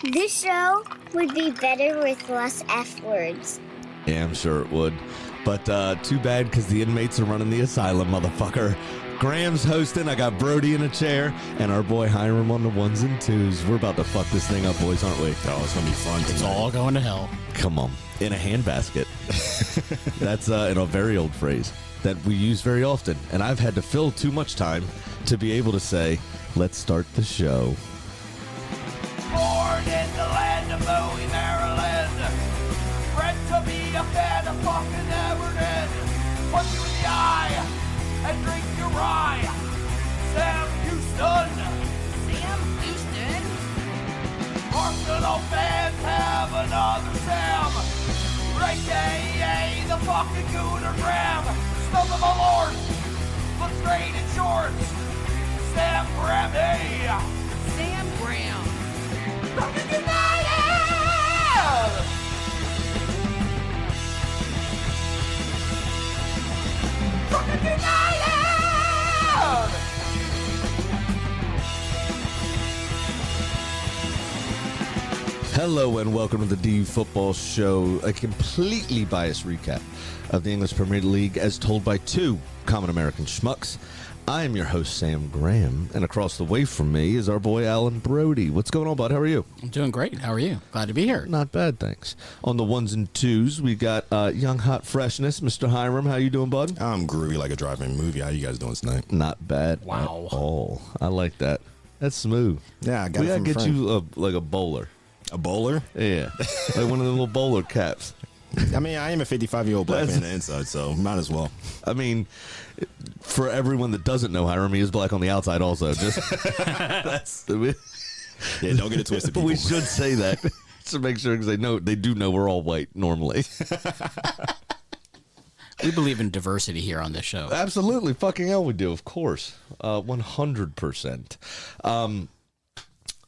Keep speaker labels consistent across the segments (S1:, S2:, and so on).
S1: This show would be better with less F words.
S2: Yeah, I'm sure it would. But too bad because the inmates are running the asylum, motherfucker. Graham's hosting. I got Brody in a chair and our boy Hiram on the ones and twos. We're about to fuck this thing up, boys, aren't we?
S3: Oh, it's going to be fun tonight.
S4: It's all going to hell.
S2: Come on. In a handbasket. That's in a very old phrase that we use very often. And I've had to fill too much time to be able to say, let's start the show.
S5: Born in the land of Bowie, Maryland. Bred to be a fan of fucking Everton. Punch you in the eye and drink your rye. Sam Houston.
S6: Sam Houston?
S5: Arsenal fans have another Sam. AKA the fucking Gooner Graham. Stump of a lord. Look straight in shorts. Sam Graham, hey.
S6: Sam Graham.
S5: Fucking United! Fucking United!
S2: Hello and welcome to the DU Football Show, a completely biased recap of the English Premier League as told by two common American schmucks. I am your host, Sam Graham, and across the way from me is our boy, Alan Brody. What's going on, bud? How are you?
S4: I'm doing great. How are you? Glad to be here.
S2: Not bad, thanks. On the ones and twos, we got young, hot freshness, Mr. Hiram. How you doing, bud?
S3: I'm groovy like a drive-in movie. How you guys doing tonight?
S2: Not bad
S4: Wow.
S2: at all. I like that. That's smooth.
S3: Yeah, I got
S2: We
S3: it
S2: gotta
S3: from a
S2: get
S3: friend.
S2: you like a bowler.
S3: A bowler?
S2: Yeah, like one of the little bowler caps.
S3: I mean, I am a 55-year-old black man on the inside, so might as well.
S2: I mean, for everyone that doesn't know Hiram, he is black on the outside also. Just that's
S3: Yeah, don't get it twisted, people.
S2: we should say that to make sure because they do know we're all white normally.
S4: We believe in diversity here on this show.
S2: Absolutely, fucking hell, we do. Of course, 100%.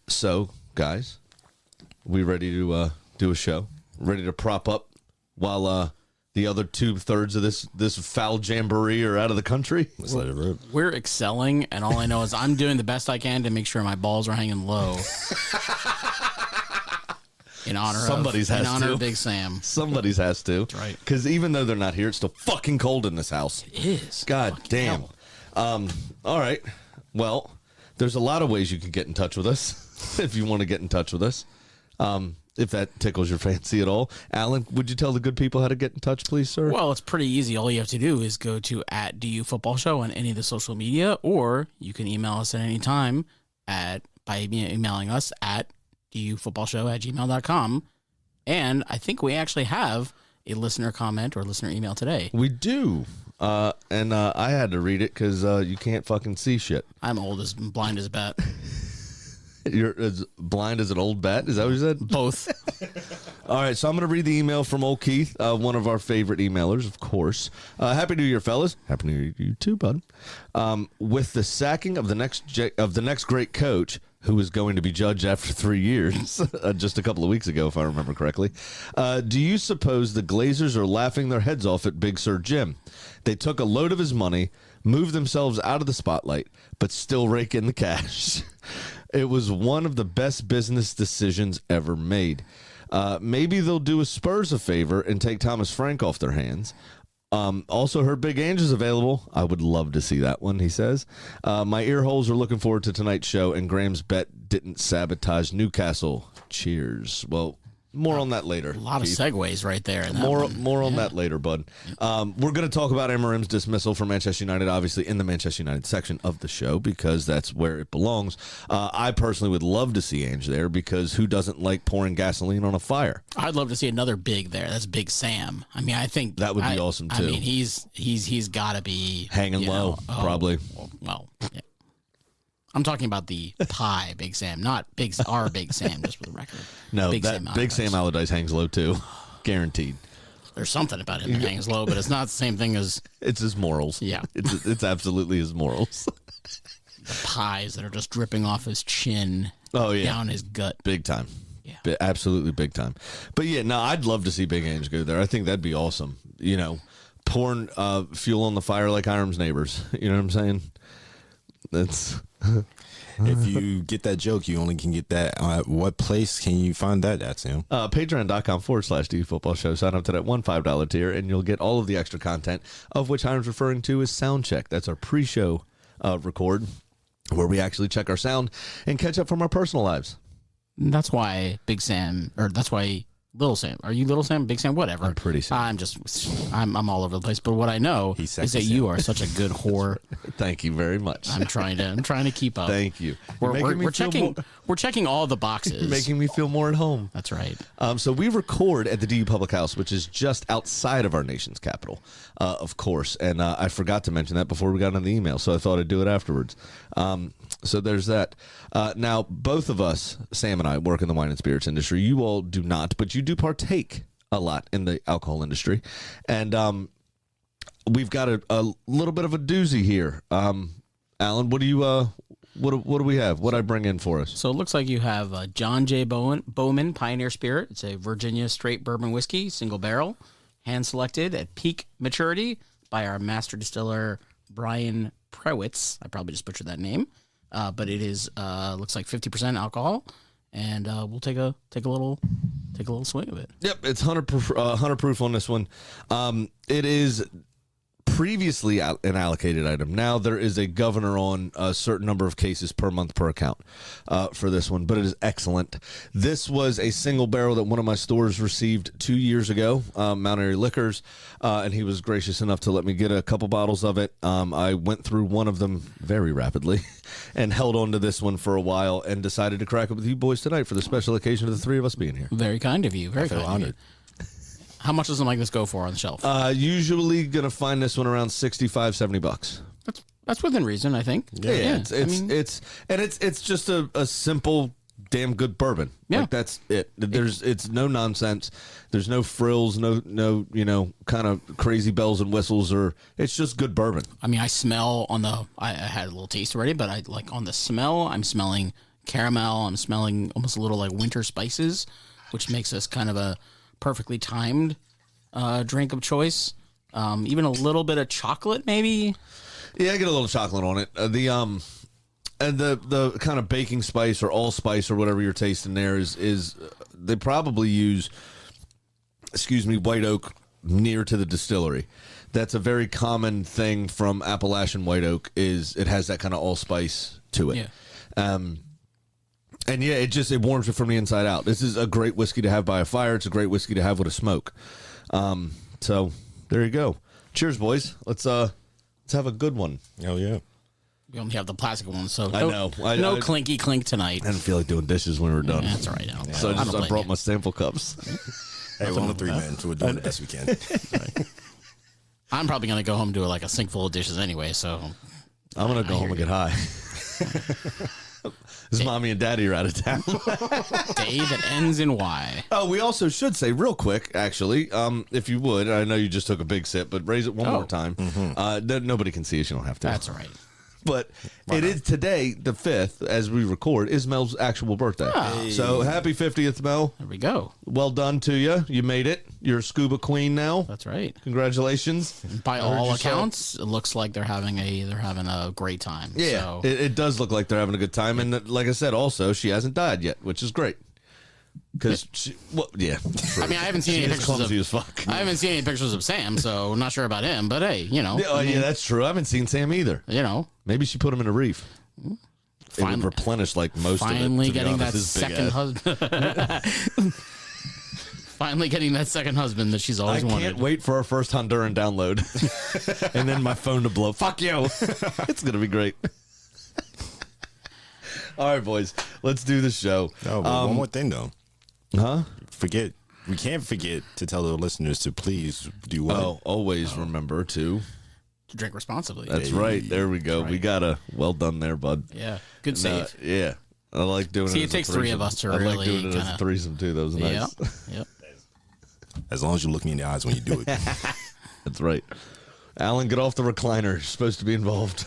S2: So, guys, we ready to do a show? Ready to prop up while the other 2/3 of this foul jamboree are out of the country?
S3: Let's let it rip.
S4: We're excelling, and all I know is I'm doing the best I can to make sure my balls are hanging low. In honor of Big Sam.
S2: Somebody's has to.
S4: That's right.
S2: Because even though they're not here, it's still fucking cold in this house.
S4: It is.
S2: God
S4: Fucking
S2: damn.
S4: hell.
S2: All right. Well, there's a lot of ways you can get in touch with us if you want to get in touch with us. If that tickles your fancy at all. Alan, would you tell the good people how to get in touch, please, sir?
S4: Well, it's pretty easy. All you have to do is go to @DU Football Show on any of the social media, or you can email us at any time by emailing us at dufootballshow@gmail.com. And I think we actually have a listener comment or listener email today.
S2: We do. And I had to read it because you can't fucking see shit.
S4: I'm old as blind as a bat.
S2: You're as blind as an old bat. Is that what you said?
S4: Both.
S2: All right, so I'm going to read the email from old Keith, one of our favorite emailers, of course. Happy New Year, fellas. Happy New Year to you too, bud. With the sacking of the next great coach, who is going to be judged after 3 years, just a couple of weeks ago, if I remember correctly, do you suppose the Glazers are laughing their heads off at Big Sir Jim? They took a load of his money, moved themselves out of the spotlight, but still rake in the cash. It was one of the best business decisions ever made. Maybe they'll do a Spurs a favor and take Thomas Frank off their hands. Also heard Big Ange is available. I would love to see that one, he says. My ear holes are looking forward to tonight's show, and Graham's bet didn't sabotage Newcastle. Cheers. Well, more on that later.
S4: A lot
S2: Keith.
S4: of segues right there. In that
S2: More
S4: one.
S2: on that later, bud. We're going to talk about Amarim's dismissal from Manchester United, obviously in the Manchester United section of the show, because that's where it belongs. I personally would love to see Ange there, because who doesn't like pouring gasoline on a fire?
S4: I'd love to see another big there. That's Big Sam. I mean, I think
S2: That would be awesome, too.
S4: I mean, he's got to be
S2: Hanging low, probably.
S4: Well, yeah. I'm talking about the pie Big Sam, not our Big Sam, just for the record.
S2: No,
S4: Big
S2: Sam Allardyce hangs low too, guaranteed.
S4: There's something about him that hangs low, but it's not the same thing as
S2: It's his morals.
S4: Yeah.
S2: it's absolutely his morals.
S4: the pies that are just dripping off his chin,
S2: Oh yeah,
S4: down his gut.
S2: big time.
S4: Yeah.
S2: Absolutely big time. But yeah, no, I'd love to see Big Ange go there. I think that'd be awesome. You know, pouring fuel on the fire like Hiram's neighbors. You know what I'm saying? That's
S3: If you get that joke, you only can get that. What place can you find that at, Sam?
S2: Patreon.com/DU Football Show. Sign up to that $5 tier, and you'll get all of the extra content, of which I'm referring to as Sound Check. That's our pre-show record, where we actually check our sound and catch up from our personal lives.
S4: That's why Big Sam, or that's why Little Sam. Are you Little Sam? Big Sam? Whatever.
S2: I'm pretty Sam.
S4: I'm all over the place. But what I know is that you are such a good whore.
S2: Thank you very much.
S4: I'm trying to keep up.
S2: Thank you.
S4: We're checking all the boxes.
S2: You're making me feel more at home.
S4: That's right.
S2: So we record at the DU Public House, which is just outside of our nation's capital, of course. And I forgot to mention that before we got on the email, so I thought I'd do it afterwards. So there's that. Now, both of us, Sam and I, work in the wine and spirits industry. You all do not, but you do partake a lot in the alcohol industry. And we've got a little bit of a doozy here. Alan, what do you... What do we have? What I bring in for us?
S4: So it looks like you have John J. Bowman Pioneer Spirit. It's a Virginia straight bourbon whiskey, single barrel, hand selected at peak maturity by our master distiller Brian Prewitz. I probably just butchered that name, but it is looks like 50% alcohol, and we'll take a little swing of it.
S2: Yep, it's 100 proof on this one. It is previously an allocated item. Now there is a governor on a certain number of cases per month per account for this one, but it is excellent. This was a single barrel that one of my stores received 2 years ago, Mount Airy Liquors, and he was gracious enough to let me get a couple bottles of it. I went through one of them very rapidly and held on to this one for a while and decided to crack it with you boys tonight for the special occasion of the three of us being here.
S4: Very kind of you. Very
S3: I feel
S4: kind
S3: honored.
S4: of you. How much does something like this go for on the shelf?
S2: Usually gonna find this one around $65-$70.
S4: That's within reason, I think.
S2: Yeah. It's just a simple, damn good bourbon.
S4: Yeah.
S2: Like that's it. It's no nonsense. There's no frills, no kind of crazy bells and whistles, or it's just good bourbon.
S4: I mean, I smell I had a little taste already, but I like on the smell, I'm smelling caramel. I'm smelling almost a little like winter spices, which makes this kind of a perfectly timed drink of choice. Even a little bit of chocolate, maybe.
S2: Yeah, I get a little chocolate on it. And the kind of baking spice or allspice or whatever you're tasting there is they probably use, white oak near to the distillery. That's a very common thing from Appalachian white oak. Is it has that kind of allspice to it. Yeah. And yeah, it warms it from the inside out. This is a great whiskey to have by a fire. It's a great whiskey to have with a smoke. So there you go. Cheers, boys. Let's have a good one.
S3: Oh yeah.
S4: We only have the plastic one, so
S2: I know.
S4: No clinky clink tonight.
S2: I didn't feel like doing dishes when we were done.
S4: Yeah, that's all right.
S2: So I brought my sample cups.
S3: Hey, we're on 3 men, so we're doing the best we can.
S4: Right. I'm probably gonna go home and do like a sink full of dishes anyway. So
S2: I'm gonna go home and get high. Because mommy and daddy are out of town.
S4: Day that ends in Y.
S2: Oh, we also should say real quick, actually, if you would. I know you just took a big sip, but raise it one more time. Mm-hmm. Nobody can see us. You don't have to.
S4: That's all right.
S2: But it is today, the 5th, as we record, is Mel's actual birthday.
S4: Oh.
S2: So happy 50th, Mel.
S4: There we go.
S2: Well done to you. You made it. You're a scuba queen now.
S4: That's right.
S2: Congratulations.
S4: By all accounts, it looks like they're having a great time.
S2: Yeah,
S4: So.
S2: it does look like they're having a good time. And like I said, also, she hasn't died yet, which is great. Because, yeah.
S4: I mean, I haven't seen any pictures
S2: clumsy as fuck.
S4: I haven't seen any pictures of Sam, so I'm not sure about him. But hey,
S2: Yeah, yeah, that's true. I haven't seen Sam either. Maybe she put him in a reef. It would replenish like most of it.
S4: Finally getting that second husband. Finally getting that second husband that she's always wanted.
S2: I can't wait for our first Honduran download. And then my phone to blow. Fuck you. It's going to be great. All right, boys. Let's do the show.
S3: Oh, but one more thing, though.
S2: Huh?
S3: We can't forget to tell the listeners to please do what?
S2: Oh, always remember to
S4: drink responsibly.
S2: That's right. There we go.
S4: Right.
S2: We got well done there, bud.
S4: Yeah. Good save.
S2: Yeah. I like doing it.
S4: See, it takes 3 of us to really.
S2: I like doing it as a threesome, too. That was nice.
S4: Yep.
S3: As long as you look me in the eyes when you do it.
S2: That's right. Alan, get off the recliner. You're supposed to be involved.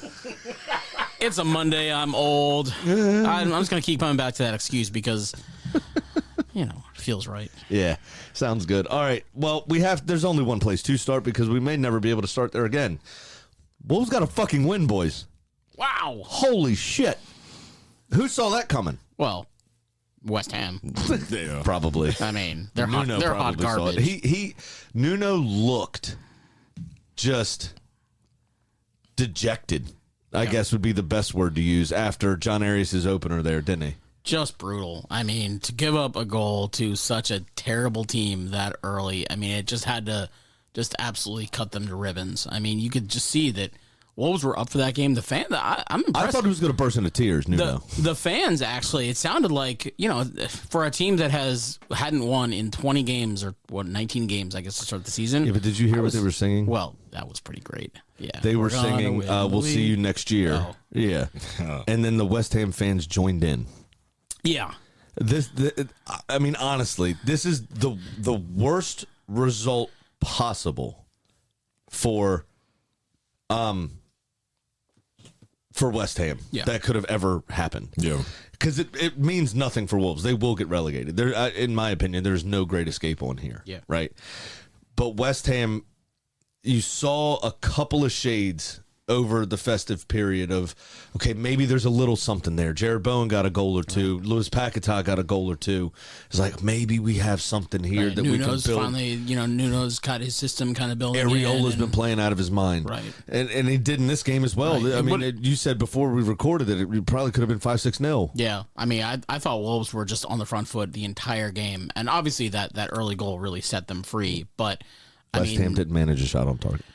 S4: It's a Monday. I'm old. I'm just going to keep coming back to that excuse because, it feels right.
S2: Yeah, sounds good. All right. Well, there's only one place to start because we may never be able to start there again. Wolves got a fucking win, boys.
S4: Wow.
S2: Holy shit. Who saw that coming?
S4: Well, West Ham.
S3: Yeah.
S2: Probably.
S4: I mean, they're hot.
S2: Nuno
S4: They're hot
S2: probably saw it.
S4: garbage.
S2: Nuno looked just dejected. I guess would be the best word to use after John Arias' opener there, didn't he?
S4: Just brutal. I mean, to give up a goal to such a terrible team that early, I mean, it just had to just absolutely cut them to ribbons. I mean, you could just see that Wolves were up for that game. The fan, I'm impressed.
S2: I thought he was going to burst into tears, Nuno.
S4: The fans, actually, it sounded like, for a team that hadn't won in 20 games or 19 games, I guess, to start the season.
S2: Yeah, but did you hear what they were singing?
S4: Well, that was pretty great. Yeah,
S2: They were singing, we'll see you next year.
S4: Oh.
S2: Yeah. And then the West Ham fans joined in.
S4: Yeah.
S2: I mean, honestly, this is the worst result possible for West Ham that could have ever happened.
S3: Yeah.
S2: Because it means nothing for Wolves. They will get relegated. There, in my opinion, there's no great escape on here.
S4: Yeah.
S2: Right. But West Ham, you saw a couple of shades over the festive period of, okay, maybe there's a little something there. Jared Bowen got a goal or two. Lewis Paquetá got a goal or two. It's like, maybe we have something here that we can build.
S4: Finally, Nuno's got his system kind of building.
S2: Areola's been playing out of his mind.
S4: Right.
S2: And he did in this game as well.
S4: Right.
S2: I mean, you said before we recorded that it probably could have been 5-6-0.
S4: Yeah. I mean, I thought Wolves were just on the front foot the entire game. And obviously that early goal really set them free. But,
S2: West Ham didn't manage a shot on target.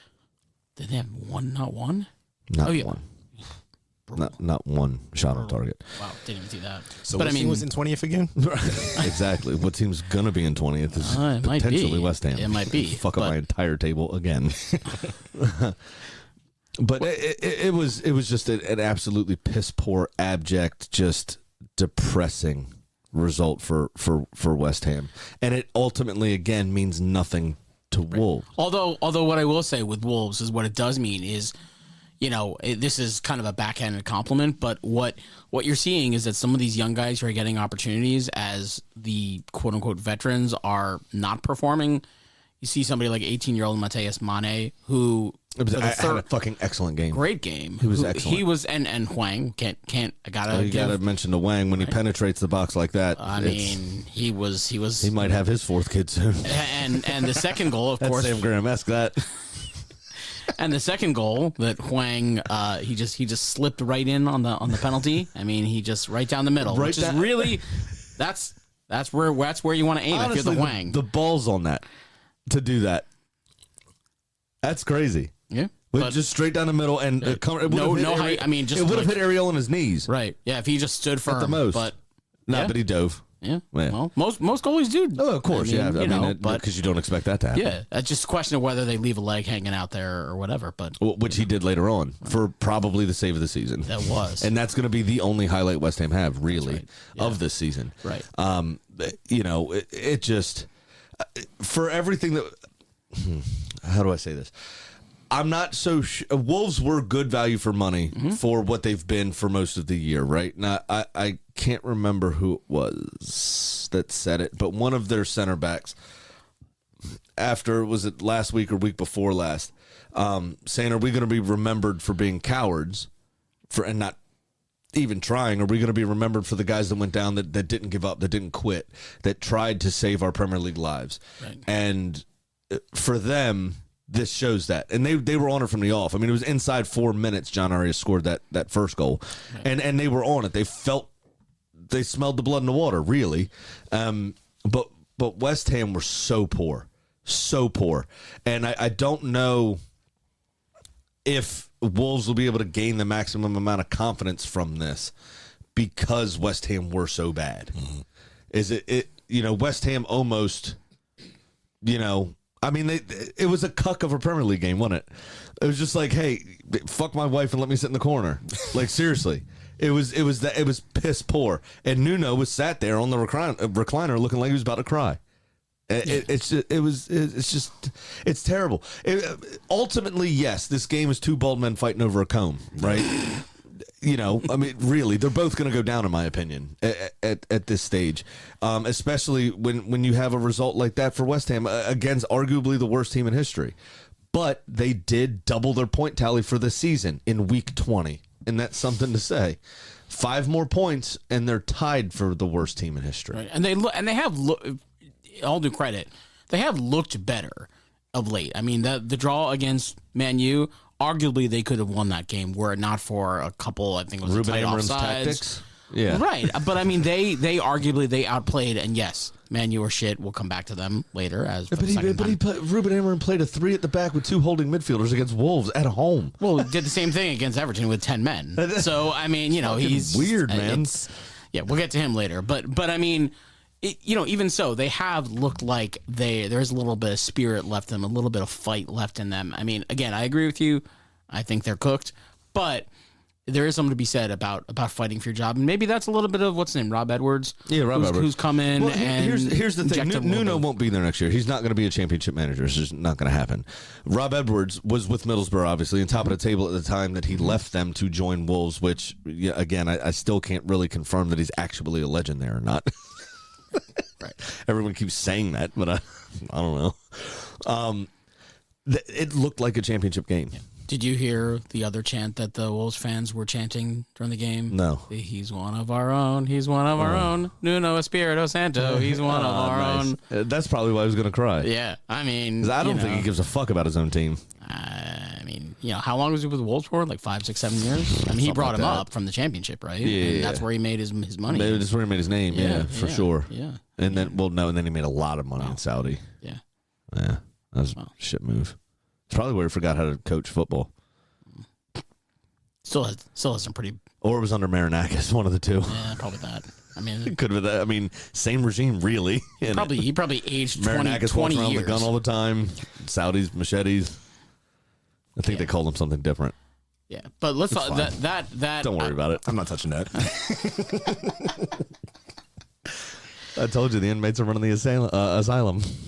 S4: Did they have not one?
S2: Not one. Not one shot on target.
S4: Wow, didn't even see that.
S3: So
S4: but
S3: what team was in 20th again?
S2: Exactly. What team's going to be in 20th is
S4: it might
S2: potentially
S4: be.
S2: West Ham.
S4: It might be,
S2: Fuck up
S4: but-
S2: my entire table again. But it was just an absolutely piss poor, abject, just depressing result for West Ham, and it ultimately again means nothing to Wolves.
S4: Although what I will say with Wolves is what it does mean is, this is kind of a backhanded compliment, but what you're seeing is that some of these young guys who are getting opportunities as the quote unquote veterans are not performing. You see somebody like 18-year-old Mateus Mane, who
S2: Had a fucking excellent game.
S4: great game.
S2: He was excellent.
S4: He was and Huang can't. I gotta.
S2: You got to mention the Wang when he penetrates the box like that.
S4: I mean, he was.
S2: He might have his fourth kid soon.
S4: And the second goal, of
S2: That's
S4: course.
S2: Sam Graham-esque, that.
S4: And the second goal that Huang, he just slipped right in on the penalty. I mean, he just right down the middle,
S2: Right
S4: which
S2: down-
S4: is really that's where you want to aim
S2: Honestly,
S4: if you're the Huang.
S2: the balls on that to do that. That's crazy.
S4: Yeah,
S2: But just straight down the middle and it
S4: no height. I mean, just
S2: it would have
S4: like-
S2: hit Ariel on his knees.
S4: right. Yeah, if he just stood firm
S2: At the most.
S4: but
S2: But he dove.
S4: yeah.
S2: Yeah.
S4: Well, most goalies do.
S2: Oh, of course,
S4: I mean, but
S2: because you don't expect that to happen.
S4: yeah, it's just a question of whether they leave a leg hanging out there or whatever. But
S2: Which he did later on for probably the save of the season.
S4: that was
S2: And that's going to be the only highlight West Ham have, really,
S4: right.
S2: of this season.
S4: Right.
S2: It just, for everything that, how do I say this? I'm not so Wolves were good value for money for what they've been for most of the year, right? Now, I can't remember who it was that said it, but one of their center backs, after, was it last week or week before last, saying, are we going to be remembered for being cowards and not even trying? Are we going to be remembered for the guys that went down that didn't give up, that didn't quit, that tried to save our Premier League lives?
S4: Right.
S2: And for them, this shows that. And they were on it from the off. I mean, it was inside 4 minutes John Arias scored that first goal. Right. And they were on it. They smelled the blood in the water, really. But West Ham were so poor. So poor. And I don't know if Wolves will be able to gain the maximum amount of confidence from this because West Ham were so bad. Mm-hmm. Is it West Ham almost, I mean, it was a cuck of a Premier League game, wasn't it? It was just like, hey, fuck my wife and let me sit in the corner. Like, seriously. It was piss poor. And Nuno was sat there on the recliner looking like he was about to cry. It's terrible. Ultimately, yes, this game is two bald men fighting over a comb, right? I mean, really, they're both going to go down, in my opinion, at this stage, especially when you have a result like that for West Ham against arguably the worst team in history. But they did double their point tally for the season in week 20, and that's something to say. 5 more points, and they're tied for the worst team in history.
S4: Right. And they have all due credit, they have looked better of late. I mean, the draw against Man U, arguably they could have won that game were it not for a couple, I think it was
S2: Ruben
S4: a tight
S2: Amorim's
S4: offsides.
S2: tactics. Yeah.
S4: Right. But I mean, they arguably they outplayed, and yes, Man U are shit. We'll come back to them later.
S2: Ruben Amorim played a 3 at the back with 2 holding midfielders against Wolves at home.
S4: Well, he did the same thing against Everton with 10 men. So I mean, he's
S2: weird, man.
S4: Yeah, we'll get to him later. But I mean, even so, they have looked like there's a little bit of spirit left in them, a little bit of fight left in them. I mean, again, I agree with you. I think they're cooked, but there is something to be said about fighting for your job, and maybe that's a little bit of what's his name, Rob Edwards.
S2: Yeah, Rob Edwards,
S4: who's come in.
S2: Well,
S4: and
S2: here's the thing:
S4: injected a little
S2: Nuno
S4: bit.
S2: won't be there next year. He's not going to be a championship manager. It's just not going to happen. Rob Edwards was with Middlesbrough, obviously, and top of the table at the time that he left them to join Wolves. Which, again, I still can't really confirm that he's actually a legend there or not. Right. Everyone keeps saying that, but I don't know. It looked like a championship game.
S4: Yeah. Did you hear the other chant that the Wolves fans were chanting during the game?
S2: No.
S4: He's one of our own. He's one of our own. Nuno Espirito Santo. He's one of our
S2: nice.
S4: own.
S2: That's probably why I was going to cry.
S4: Yeah. I mean,
S2: 'Cause I don't think he gives a fuck about his own team.
S4: I mean, how long was he with the Wolves for? Like 5, 6, 7 years? I mean, he brought
S2: like
S4: him
S2: that.
S4: up from the championship, right?
S2: Yeah,
S4: and
S2: yeah.
S4: that's where he made his money.
S2: Maybe that's where he made his name. Yeah, for sure.
S4: Yeah.
S2: And then, and then he made a lot of money in Saudi.
S4: Yeah.
S2: Yeah, that was a shit move. It's probably where he forgot how to coach football.
S4: Still has some pretty.
S2: Or it was under Marinakis, one of the two.
S4: Yeah, probably that. I mean,
S2: It could have been that. I mean, same regime, really.
S4: he probably aged 20
S2: Marinakis walks around
S4: years.
S2: with a gun all the time. Saudis, machetes. I think they called him something different.
S4: Yeah, but let's that.
S2: Don't worry about it.
S3: I'm not touching that.
S2: I told you the inmates are running the asylum.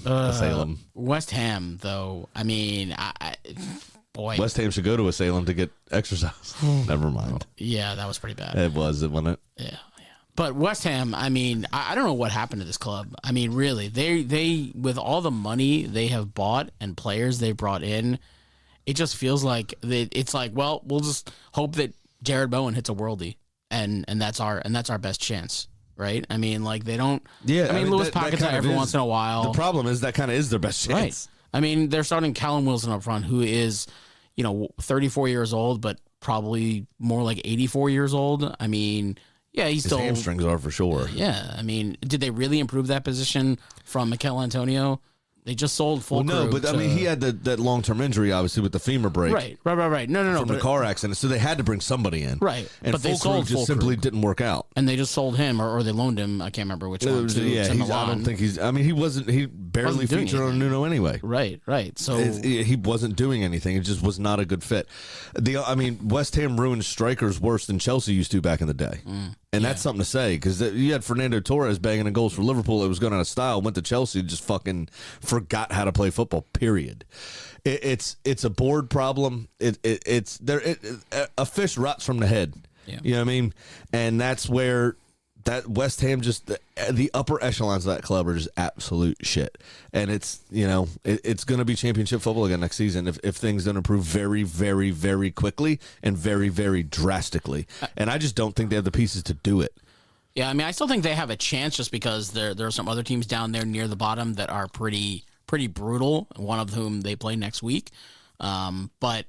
S2: Asylum.
S4: West Ham, though. I mean, boy,
S2: West Ham should go to Asylum to get exercise. Never mind.
S4: yeah, that was pretty bad.
S2: It wasn't it?
S4: Yeah. But West Ham, I mean, I don't know what happened to this club. I mean, really, they with all the money they have bought and players they brought in, it just feels like it's like, well, we'll just hope that Jared Bowen hits a worldie, and that's our best chance, right? I mean, like they don't.
S2: Yeah,
S4: I mean, Lewis Pockets out every once in a
S2: The
S4: while.
S2: problem is that kind of is their best
S4: Right.
S2: chance.
S4: I mean, they're starting Callum Wilson up front, who is, 34 years old, but probably more like 84 years old. I mean, yeah, he's
S2: His
S4: still
S2: hamstrings are for sure.
S4: Yeah, I mean, did they really improve that position from Mikel Antonio? They just sold full
S2: Well, no,
S4: crew
S2: but I
S4: to-
S2: mean, he had that long-term injury, obviously, with the femur break.
S4: right. No,
S2: From the
S4: but-
S2: car accident, so they had to bring somebody in.
S4: Right,
S2: And
S4: but they
S2: full crew
S4: sold
S2: just
S4: full
S2: simply
S4: crew.
S2: didn't work out.
S4: and they just sold him, or they loaned him. I can't remember which one. To
S2: I
S4: Milan.
S2: don't think he's. I mean, he barely
S4: Wasn't doing
S2: featured on
S4: anything.
S2: Nuno anyway.
S4: Right. So
S2: He wasn't doing anything. It just was not a good fit. West Ham ruined strikers worse than Chelsea used to back in the day. And that's something to say, because you had Fernando Torres banging in goals for Liverpool. It was going out of style. Went to Chelsea, just fucking forgot how to play football. Period. It's a board problem. A fish rots from the head.
S4: Yeah.
S2: You know what I mean? And that's where that West Ham the upper echelons of that club are just absolute shit. And it's going to be championship football again next season if things don't improve very, very, very quickly and very, very drastically. And I just don't think they have the pieces to do it.
S4: yeah, I mean, I still think they have a chance just because there are some other teams down there near the bottom that are pretty brutal. One of whom they play next week, but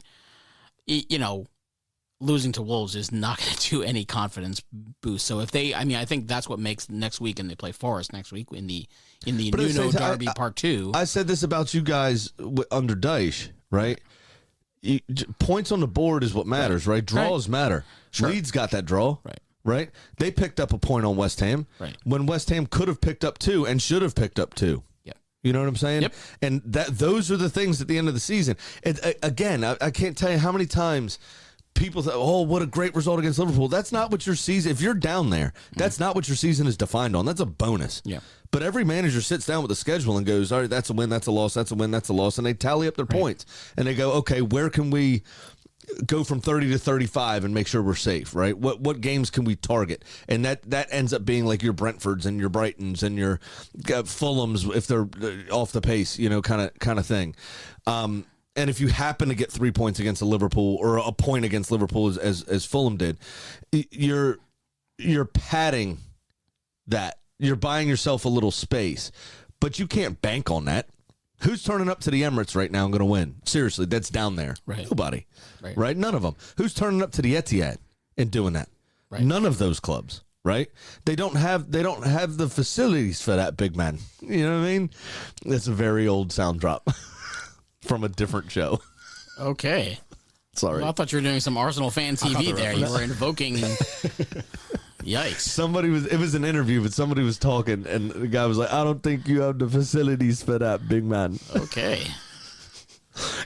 S4: losing to Wolves is not going to do any confidence boost. So if I think that's what makes next week, and they play Forest next week in the
S2: But at the
S4: Nuno
S2: same time,
S4: Derby Part 2.
S2: I said this about you guys under Dyche, right? Points on the board is what matters, right? Draws matter.
S4: Sure.
S2: Leeds got that draw.
S4: Right.
S2: They picked up a point on West Ham.
S4: Right.
S2: When West Ham could have picked up 2 and should have picked up 2.
S4: Yep.
S2: You know what I'm saying?
S4: Yep.
S2: And those are the things at the end of the season. Again, I can't tell you how many times people say, oh, what a great result against Liverpool. That's not what your season, if you're down there, that's not what your season is defined on. That's a bonus.
S4: Yeah.
S2: But every manager sits down with the schedule and goes, all right, that's a win, that's a loss, that's a win, that's a loss. And they tally up their points. And they go, okay, where can we go from 30 to 35 and make sure we're safe, right? What games can we target? And that ends up being like your Brentfords and your Brightons and your Fulhams if they're off the pace, kind of thing. And if you happen to get 3 points against a Liverpool or a point against Liverpool as Fulham did, you're you're padding that. You're buying yourself a little space, but you can't bank on that. Who's turning up to the Emirates right now and going to win? Seriously, that's down there.
S4: Right.
S2: Nobody.
S4: Right.
S2: None of them. Who's turning up to the Etihad and doing that?
S4: Right.
S2: None of those clubs. Right? They don't have the facilities for that, big man. You know what I mean? It's a very old sound drop from a different show.
S4: Okay.
S2: Sorry.
S4: Well, I thought you were doing some Arsenal fan TV there. You were invoking. Yikes.
S2: It was an interview, but somebody was talking, and the guy was like, I don't think you have the facilities for that, big man.
S4: Okay.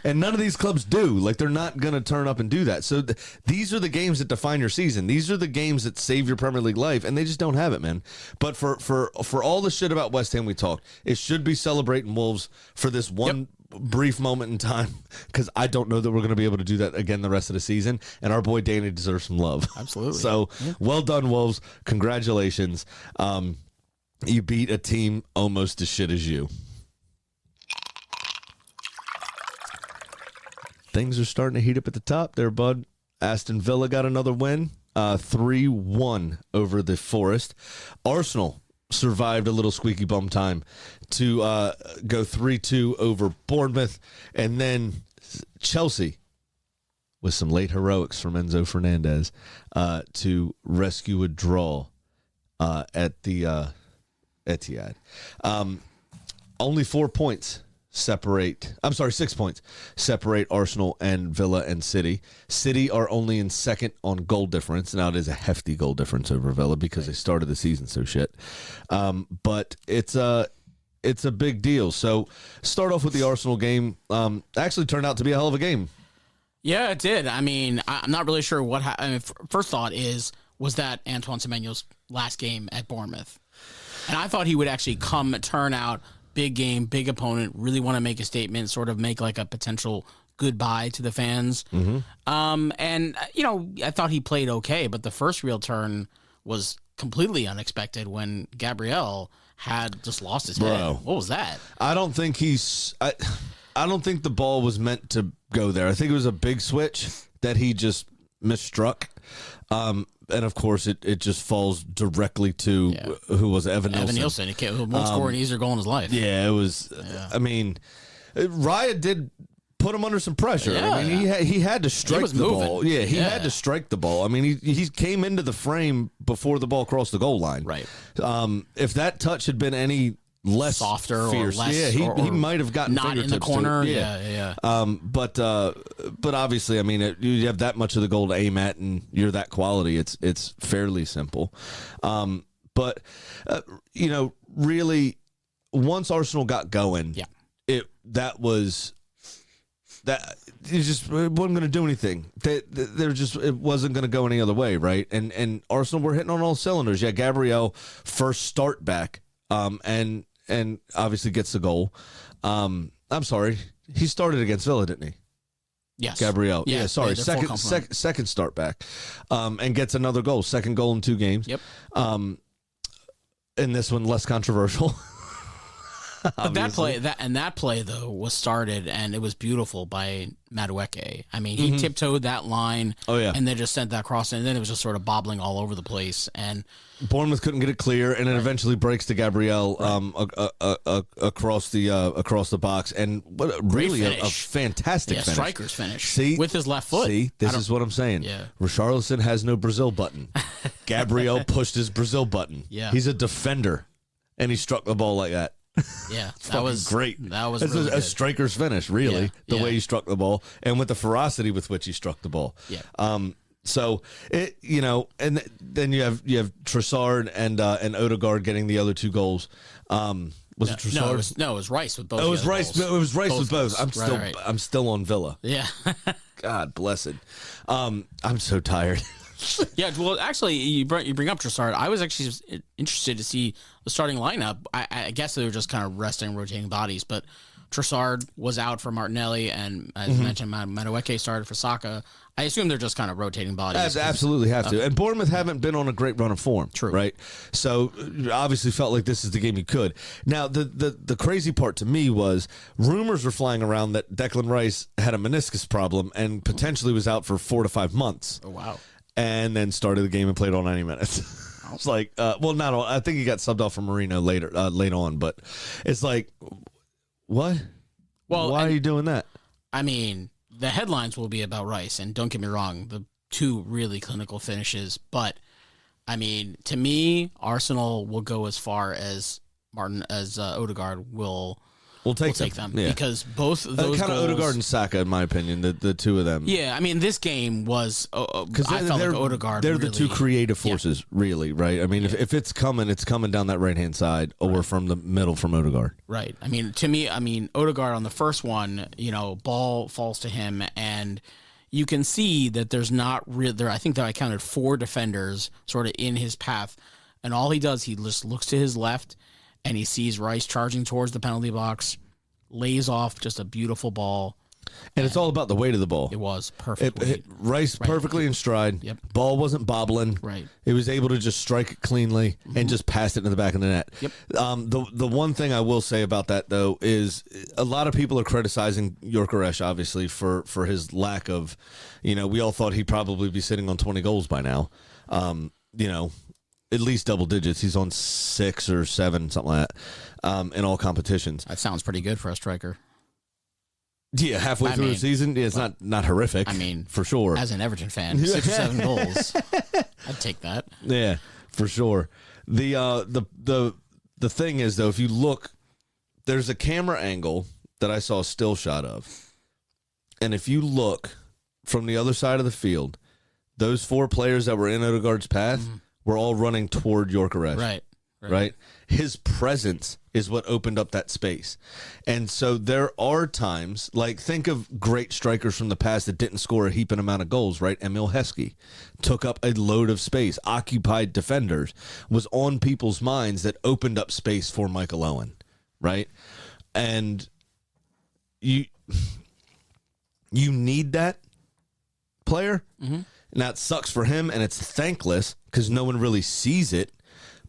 S2: And none of these clubs do. Like, they're not going to turn up and do that. So these are the games that define your season. These are the games that save your Premier League life, and they just don't have it, man. But for all the shit about West Ham we talked, it should be celebrating Wolves for this one brief moment in time, because I don't know that we're going to be able to do that again the rest of the season, and our boy Danny deserves some love.
S4: Absolutely.
S2: So, well done, Wolves. Congratulations. You beat a team almost as shit as you. Things are starting to heat up at the top there, bud. Aston Villa got another win, 3-1 over the Forest. Arsenal survived a little squeaky bum time to go 3-2 over Bournemouth. And then Chelsea, with some late heroics from Enzo Fernandez, to rescue a draw at the Etihad. Only 4 points. 6 points separate Arsenal and Villa and City. City are only in second on goal difference. Now, it is a hefty goal difference over Villa because they started the season so shit. But it's a big deal. So start off with the Arsenal game. Actually turned out to be a hell of a game.
S4: Yeah, it did. I mean, I'm not really sure what happened. I mean, first thought was that Antoine Semenyo's last game at Bournemouth. And I thought he would actually turn out, big game, big opponent, really want to make a statement, sort of make like a potential goodbye to the fans. Mm-hmm. And, I thought he played okay, but the first real turn was completely unexpected when Gabriel had just lost his head. What was that?
S2: I don't think I don't think the ball was meant to go there. I think it was a big switch that he just misstruck. And of course, it just falls directly to who was Evan Nielsen.
S4: Evan Nielsen, he won't score an easier goal in his life.
S2: Yeah, it was. I mean, Raya did put him under some pressure.
S4: Yeah.
S2: I mean, he had to strike the ball. Yeah, he had to strike the ball. I mean, he came into the frame before the ball crossed the goal line.
S4: Right.
S2: If that touch had been any less
S4: softer
S2: fierce,
S4: or less,
S2: he might have gotten
S4: not in the corner. Yeah.
S2: But obviously, I mean, you have that much of the goal to aim at, and you're that quality. It's fairly simple. But really, once Arsenal got going, it wasn't going to do anything. It wasn't going to go any other way, right? And Arsenal were hitting on all cylinders. Yeah, Gabriel first start back, and obviously gets the goal. I'm sorry, he started against Villa, didn't he?
S4: Yes,
S2: Gabriel.
S4: Yeah,
S2: sorry, second start back, and gets another goal. Second goal in 2 games.
S4: Yep.
S2: And this one less controversial.
S4: But that play though was started, and it was beautiful by Madueke. I mean, he tiptoed that line, and they just sent that cross, and then it was just sort of bobbling all over the place. And
S2: Bournemouth couldn't get it clear, and it eventually breaks to Gabriel across the box, and really a fantastic finish.
S4: Striker's finish.
S2: See,
S4: with his left foot.
S2: See, this is what I'm saying.
S4: Yeah.
S2: Richarlison has no Brazil button. Gabriel pushed his Brazil button.
S4: Yeah.
S2: He's a defender, and he struck the ball like that.
S4: Yeah,
S2: that was great.
S4: That was
S2: really
S4: a
S2: striker's finish, really, the way he struck the ball and with the ferocity with which he struck the ball.
S4: Yeah.
S2: So it, and then you have Trossard and Odegaard getting the other 2 goals. Was it Trossard?
S4: No, it was Rice with both.
S2: It was Rice.
S4: Goals.
S2: It was Rice with
S4: Goals.
S2: both. I'm still on Villa.
S4: Yeah.
S2: God blessed. I'm so tired.
S4: Yeah, well, actually, you bring up Trossard. I was actually interested to see the starting lineup. I guess they were just kind of resting, rotating bodies, but Trossard was out for Martinelli, and as you mentioned, Madueke started for Saka. I assume they're just kind of rotating bodies.
S2: Absolutely have to. And Bournemouth haven't been on a great run of form.
S4: True.
S2: Right? So you obviously felt like this is the game you could. Now, the crazy part to me was rumors were flying around that Declan Rice had a meniscus problem and potentially was out for 4 to 5 months.
S4: Oh, wow.
S2: And then started the game and played all 90 minutes. It's like, well, not all. I think he got subbed off from Marino later on, but it's like, what?
S4: Well,
S2: why are you doing that?
S4: I mean, the headlines will be about Rice, and don't get me wrong, the two really clinical finishes. But I mean, to me, Arsenal will go as far as Odegaard will.
S2: We'll take
S4: them
S2: yeah.
S4: because both of those
S2: kind of
S4: goals,
S2: Odegaard and Saka, in my opinion, the two of them.
S4: Yeah, I mean, this game was because I felt like Odegaard.
S2: They're
S4: really,
S2: the two creative forces, really, right? I mean, if it's coming down that right hand side or from the middle from Odegaard.
S4: Right. I mean, to me, Odegaard on the first one, ball falls to him, and you can see that there's not really there. I think that I counted 4 defenders sort of in his path, and all he does, he just looks to his left. And he sees Rice charging towards the penalty box, lays off just a beautiful ball.
S2: And it's all about the weight of the ball.
S4: It was perfect.
S2: Rice perfectly in stride.
S4: Yep.
S2: Ball wasn't bobbling.
S4: Right.
S2: It was able to just strike it cleanly and just pass it into the back of the net.
S4: Yep.
S2: The one thing I will say about that, though, is a lot of people are criticizing Gyökeres, obviously, for his lack of, we all thought he'd probably be sitting on 20 goals by now. At least double digits. He's on 6 or 7, something like that, in all competitions.
S4: That sounds pretty good for a striker.
S2: Yeah, halfway through the season, it's not horrific.
S4: I mean,
S2: for sure.
S4: As an Everton fan, 6 or 7 goals, I'd take that.
S2: Yeah, for sure. The thing is, though, if you look, there's a camera angle that I saw a still shot of, and if you look from the other side of the field, those 4 players that were in Odegaard's path were all running toward Gyökeres. Right. His presence is what opened up that space. And so there are times, like think of great strikers from the past that didn't score a heaping amount of goals, right? Emil Heskey took up a load of space, occupied defenders, was on people's minds that opened up space for Michael Owen, right? And you need that player. Now, it sucks for him, and it's thankless because no one really sees it.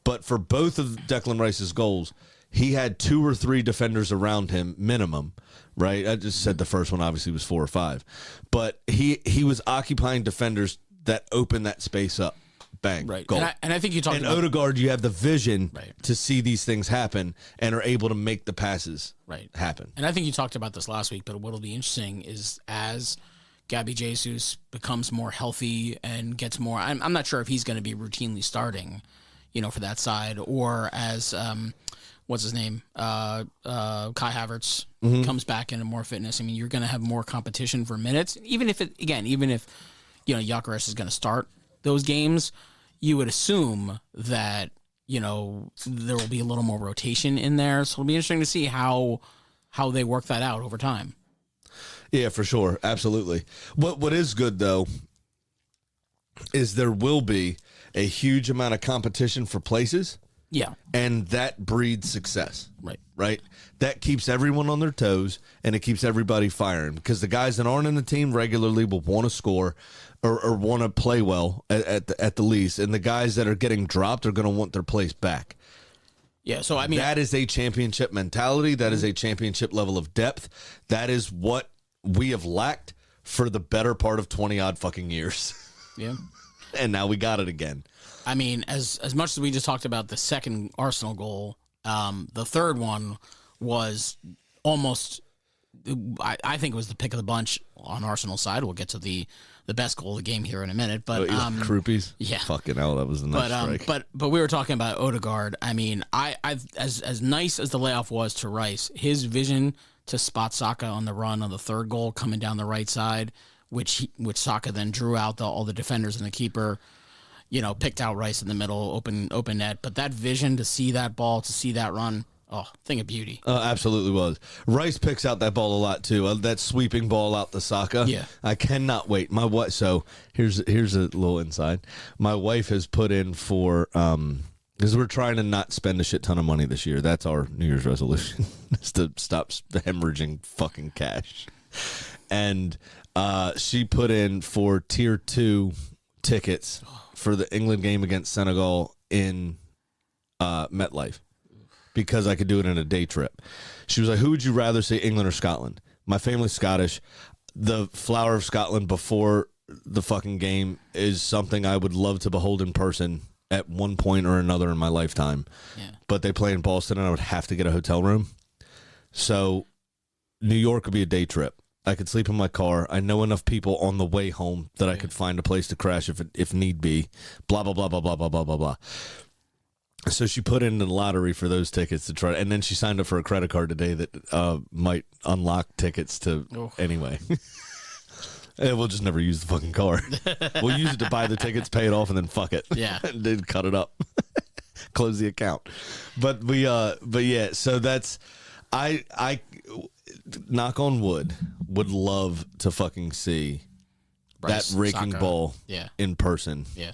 S2: But for both of Declan Rice's goals, he had 2 or 3 defenders around him, minimum, right? I just said the first one obviously was 4 or 5. But he was occupying defenders that opened that space up. Bang,
S4: right.
S2: goal.
S4: And I think you talked about
S2: Odegaard, you have the vision to see these things happen and are able to make the passes happen.
S4: And I think you talked about this last week, but what'll be interesting is as Gabby Jesus becomes more healthy and gets more. I'm not sure if he's going to be routinely starting, for that side, or as what's his name, Kai Havertz comes back into more fitness. I mean, you're going to have more competition for minutes, even if Gyökeres is going to start those games. You would assume that there will be a little more rotation in there, so it'll be interesting to see how they work that out over time.
S2: Yeah, for sure. Absolutely. What is good, though, is there will be a huge amount of competition for places.
S4: Yeah.
S2: And that breeds success.
S4: Right.
S2: That keeps everyone on their toes, and it keeps everybody firing because the guys that aren't in the team regularly will want to score or want to play well at the least, and the guys that are getting dropped are going to want their place back.
S4: Yeah, so I mean,
S2: that is a championship mentality. That is a championship level of depth. That is what we have lacked for the better part of 20-odd fucking years.
S4: Yeah.
S2: And now we got it again.
S4: I mean, as much as we just talked about the second Arsenal goal, the third one was almost, I think it was the pick of the bunch on Arsenal's side. We'll get to the best goal of the game here in a minute. But
S2: Krupi's?
S4: Yeah.
S2: Fucking hell, that was a nice strike.
S4: But we were talking about Odegaard. I mean, I've as nice as the layoff was to Rice, his vision to spot Saka on the run on the third goal coming down the right side, which Saka then drew out all the defenders and the keeper, picked out Rice in the middle, open net. But that vision to see that ball, to see that run, thing of beauty.
S2: Absolutely was. Rice picks out that ball a lot too. That sweeping ball out to Saka.
S4: Yeah,
S2: I cannot wait. My wife. So here's a little inside. My wife has put in for because we're trying to not spend a shit ton of money this year. That's our New Year's resolution, is to stop hemorrhaging fucking cash. And she put in for tier 2 tickets for the England game against Senegal in MetLife because I could do it in a day trip. She was like, who would you rather see, England or Scotland? My family's Scottish. The flower of Scotland before the fucking game is something I would love to behold in person at one point or another in my lifetime.
S4: Yeah.
S2: But they play in Boston, and I would have to get a hotel room. So New York would be a day trip. I could sleep in my car. I know enough people on the way home that I could find a place to crash if need be. Blah, blah, blah, blah, blah, blah, blah, blah, blah. So she put in the lottery for those tickets to try, and then she signed up for a credit card today that might unlock tickets to anyway. And we'll just never use the fucking card. We'll use it to buy the tickets, pay it off, and then fuck it.
S4: Yeah.
S2: And then cut it up. Close the account. But yeah, so that's I knock on wood, would love to fucking see
S4: Bryce
S2: that raking
S4: Saka.
S2: ball
S4: Yeah.
S2: in person
S4: Yeah.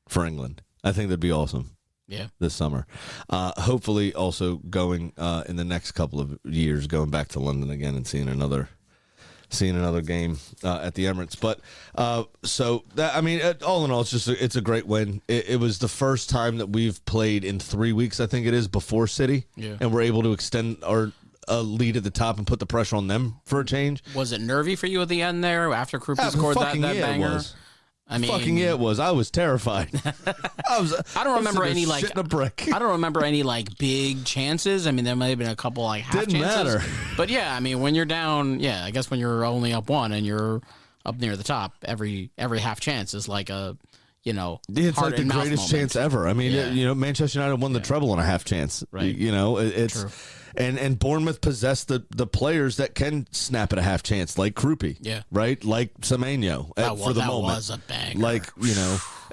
S2: for England. I think that'd be awesome.
S4: Yeah.
S2: This summer. Hopefully also going in the next couple of years, going back to London again and seeing another game at the Emirates. But so that, I mean, all in all, it's a great win. It was the first time that we've played in 3 weeks, I think it is, before City.
S4: Yeah.
S2: And we're able to extend our lead at the top and put the pressure on them for a change.
S4: Was it nervy for you at the end there after Krupa scored that banger?
S2: It was.
S4: I mean,
S2: Fucking yeah, it was. I was terrified.
S4: I don't remember any like
S2: shit in a brick.
S4: I don't remember any like big chances. I mean, there might have been a couple like half
S2: Didn't
S4: chances.
S2: matter.
S4: But yeah, I mean, when you're down, I guess when you're only up one and you're up near the top, every half chance is like a
S2: It's
S4: heart
S2: like the
S4: and mouth
S2: greatest
S4: moment.
S2: chance ever. I mean,
S4: Yeah.
S2: Manchester United won the treble on a half chance.
S4: Right.
S2: It's
S4: True.
S2: and Bournemouth possessed the players that can snap at a half chance, like Krupi.
S4: Yeah.
S2: Right. Like Semenyo for the
S4: that
S2: moment.
S4: was a banger.
S2: Like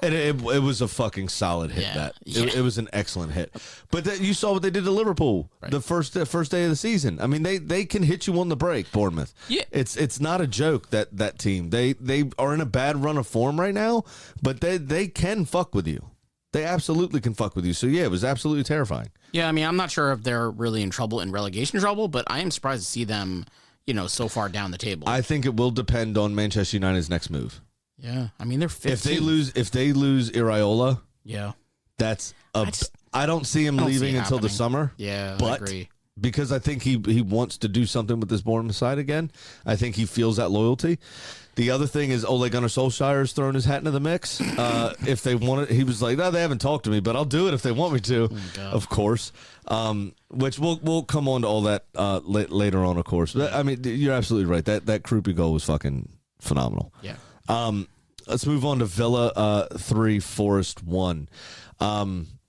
S2: and it was a fucking solid hit.
S4: Yeah.
S2: That
S4: Yeah.
S2: it was an excellent hit. But you saw what they did to Liverpool the first day of the season. I mean, they can hit you on the break. Bournemouth.
S4: Yeah.
S2: It's not a joke that team. They are in a bad run of form right now, but they can fuck with you. They absolutely can fuck with you. So yeah, it was absolutely terrifying.
S4: Yeah, I mean, I'm not sure if they're really in relegation trouble, but I am surprised to see them, so far down the table.
S2: I think it will depend on Manchester United's next move.
S4: Yeah, I mean, they're 15th.
S2: If they lose Iraola,
S4: Yeah.
S2: that's I don't see him
S4: I don't see
S2: leaving
S4: it
S2: until the
S4: happening.
S2: summer.
S4: Yeah, I
S2: but
S4: agree.
S2: because I think he wants to do something with this Bournemouth side again. I think he feels that loyalty. The other thing is Ole Gunnar Solskjaer is throwing his hat into the mix. If they want it, he was like, no, they haven't talked to me, but I'll do it if they want me to, of course. Which we'll come on to all that later on, of course. But, I mean, you're absolutely right. That Krupi goal was fucking phenomenal.
S4: Yeah.
S2: Let's move on to Villa 3, Forest 1.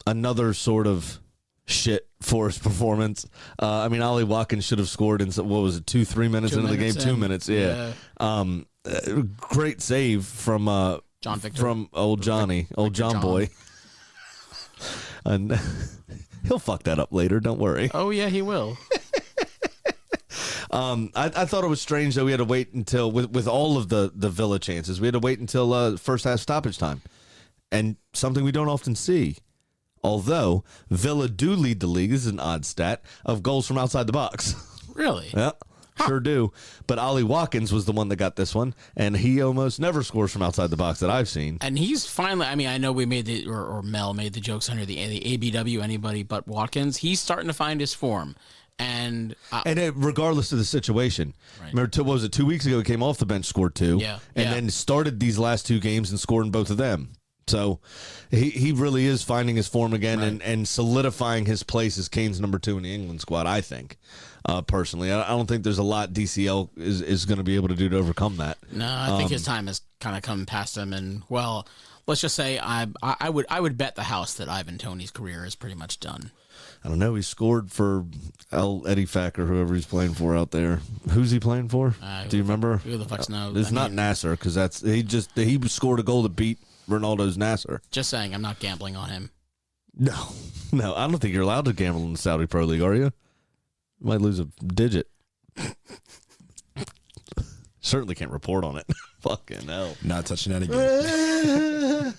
S2: Another sort of shit Forest performance. I mean, Ollie Watkins should have scored in, what was it, 2-3 minutes into the game? 2 minutes, yeah. Great save from
S4: John Victor.
S2: from old Johnny, old John boy. And he'll fuck that up later, don't worry.
S4: Oh, yeah, he will.
S2: I thought it was strange that we had to wait until, with all of the Villa chances, we had to wait until first half stoppage time. And something we don't often see. Although Villa do lead the league, this is an odd stat, of goals from outside the box.
S4: Really?
S2: Yeah, sure do. But Ollie Watkins was the one that got this one, and he almost never scores from outside the box that I've seen.
S4: And he's finally, I mean, I know we made or Mel made the jokes under the ABW, anybody but Watkins. He's starting to find his form. And
S2: Regardless of the situation, remember, what was it, 2 weeks ago he came off the bench, scored 2, and then started these last 2 games and scored in both of them. So he really is finding his form again and solidifying his place as Kane's number 2 in the England squad, I think. Personally, I don't think there's a lot DCL is going to be able to do to overcome that.
S4: No, I think his time has kind of come past him. And, well, let's just say I would bet the house that Ivan Toney's career is pretty much done.
S2: I don't know. He scored for Eddie Fack or whoever he's playing for out there. Who's he playing for? Do you remember?
S4: Who the fuck's knows?
S2: It's not Nasser, because he scored a goal to beat Ronaldo's Nasser.
S4: Just saying, I'm not gambling on him.
S2: No, I don't think you're allowed to gamble in the Saudi Pro League, are you? You might lose a digit. Certainly can't report on it. Fucking hell.
S3: Not touching that again.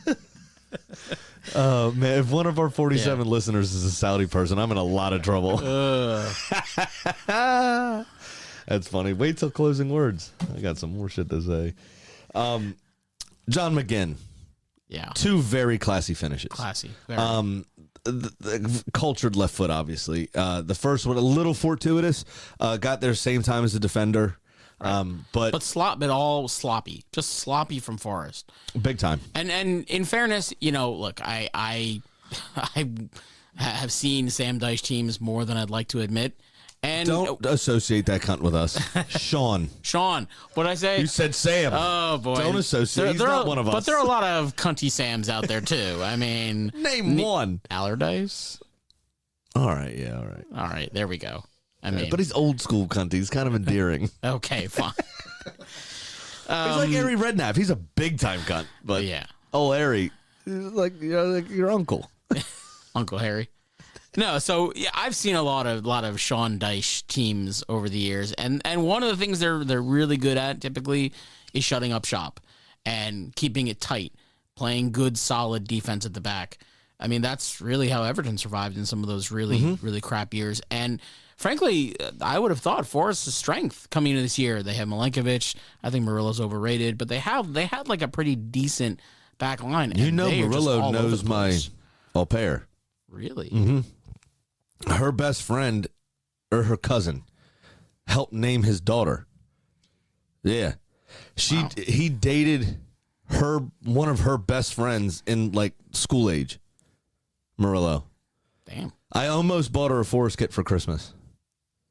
S2: Oh, man, if one of our 47 listeners is a Saudi person, I'm in a lot of trouble. That's funny. Wait till closing words. I got some more shit to say. John McGinn.
S4: Yeah.
S2: 2 very classy finishes.
S4: Classy. Very.
S2: The cultured left foot, obviously. The first one, a little fortuitous. Got there same time as the defender.
S4: But all sloppy, just sloppy from Forest.
S2: Big time.
S4: And in fairness, look, I have seen Sam Dyche teams more than I'd like to admit. And
S2: don't associate that cunt with us. Sean,
S4: what'd I say?
S2: you said Sam.
S4: Oh, boy.
S2: Don't associate. He's not one of us.
S4: But there are a lot of cunty Sams out there, too. I mean...
S2: Name one.
S4: Allardyce?
S2: All right, yeah, all right.
S4: All right, there we go. I mean...
S2: But he's old school cunt. He's kind of endearing.
S4: Okay, fine.
S2: He's like Harry Redknapp. He's a big-time cunt. But
S4: yeah.
S2: Oh, Harry, he's like your uncle.
S4: Uncle Harry. No, so yeah, I've seen a lot of Sean Dyche teams over the years, and one of the things they're really good at typically is shutting up shop and keeping it tight, playing good solid defense at the back. I mean, that's really how Everton survived in some of those really crap years. And frankly, I would have thought Forest's strength coming into this year. They have Milenkovic. I think Murillo's overrated, but they had like a pretty decent back line.
S2: Murillo knows my au pair.
S4: Really?
S2: Mm-hmm. Her best friend or her cousin helped name his daughter. Yeah. He dated one of her best friends in like school age. Murillo.
S4: Damn.
S2: I almost bought her a Forest kit for Christmas.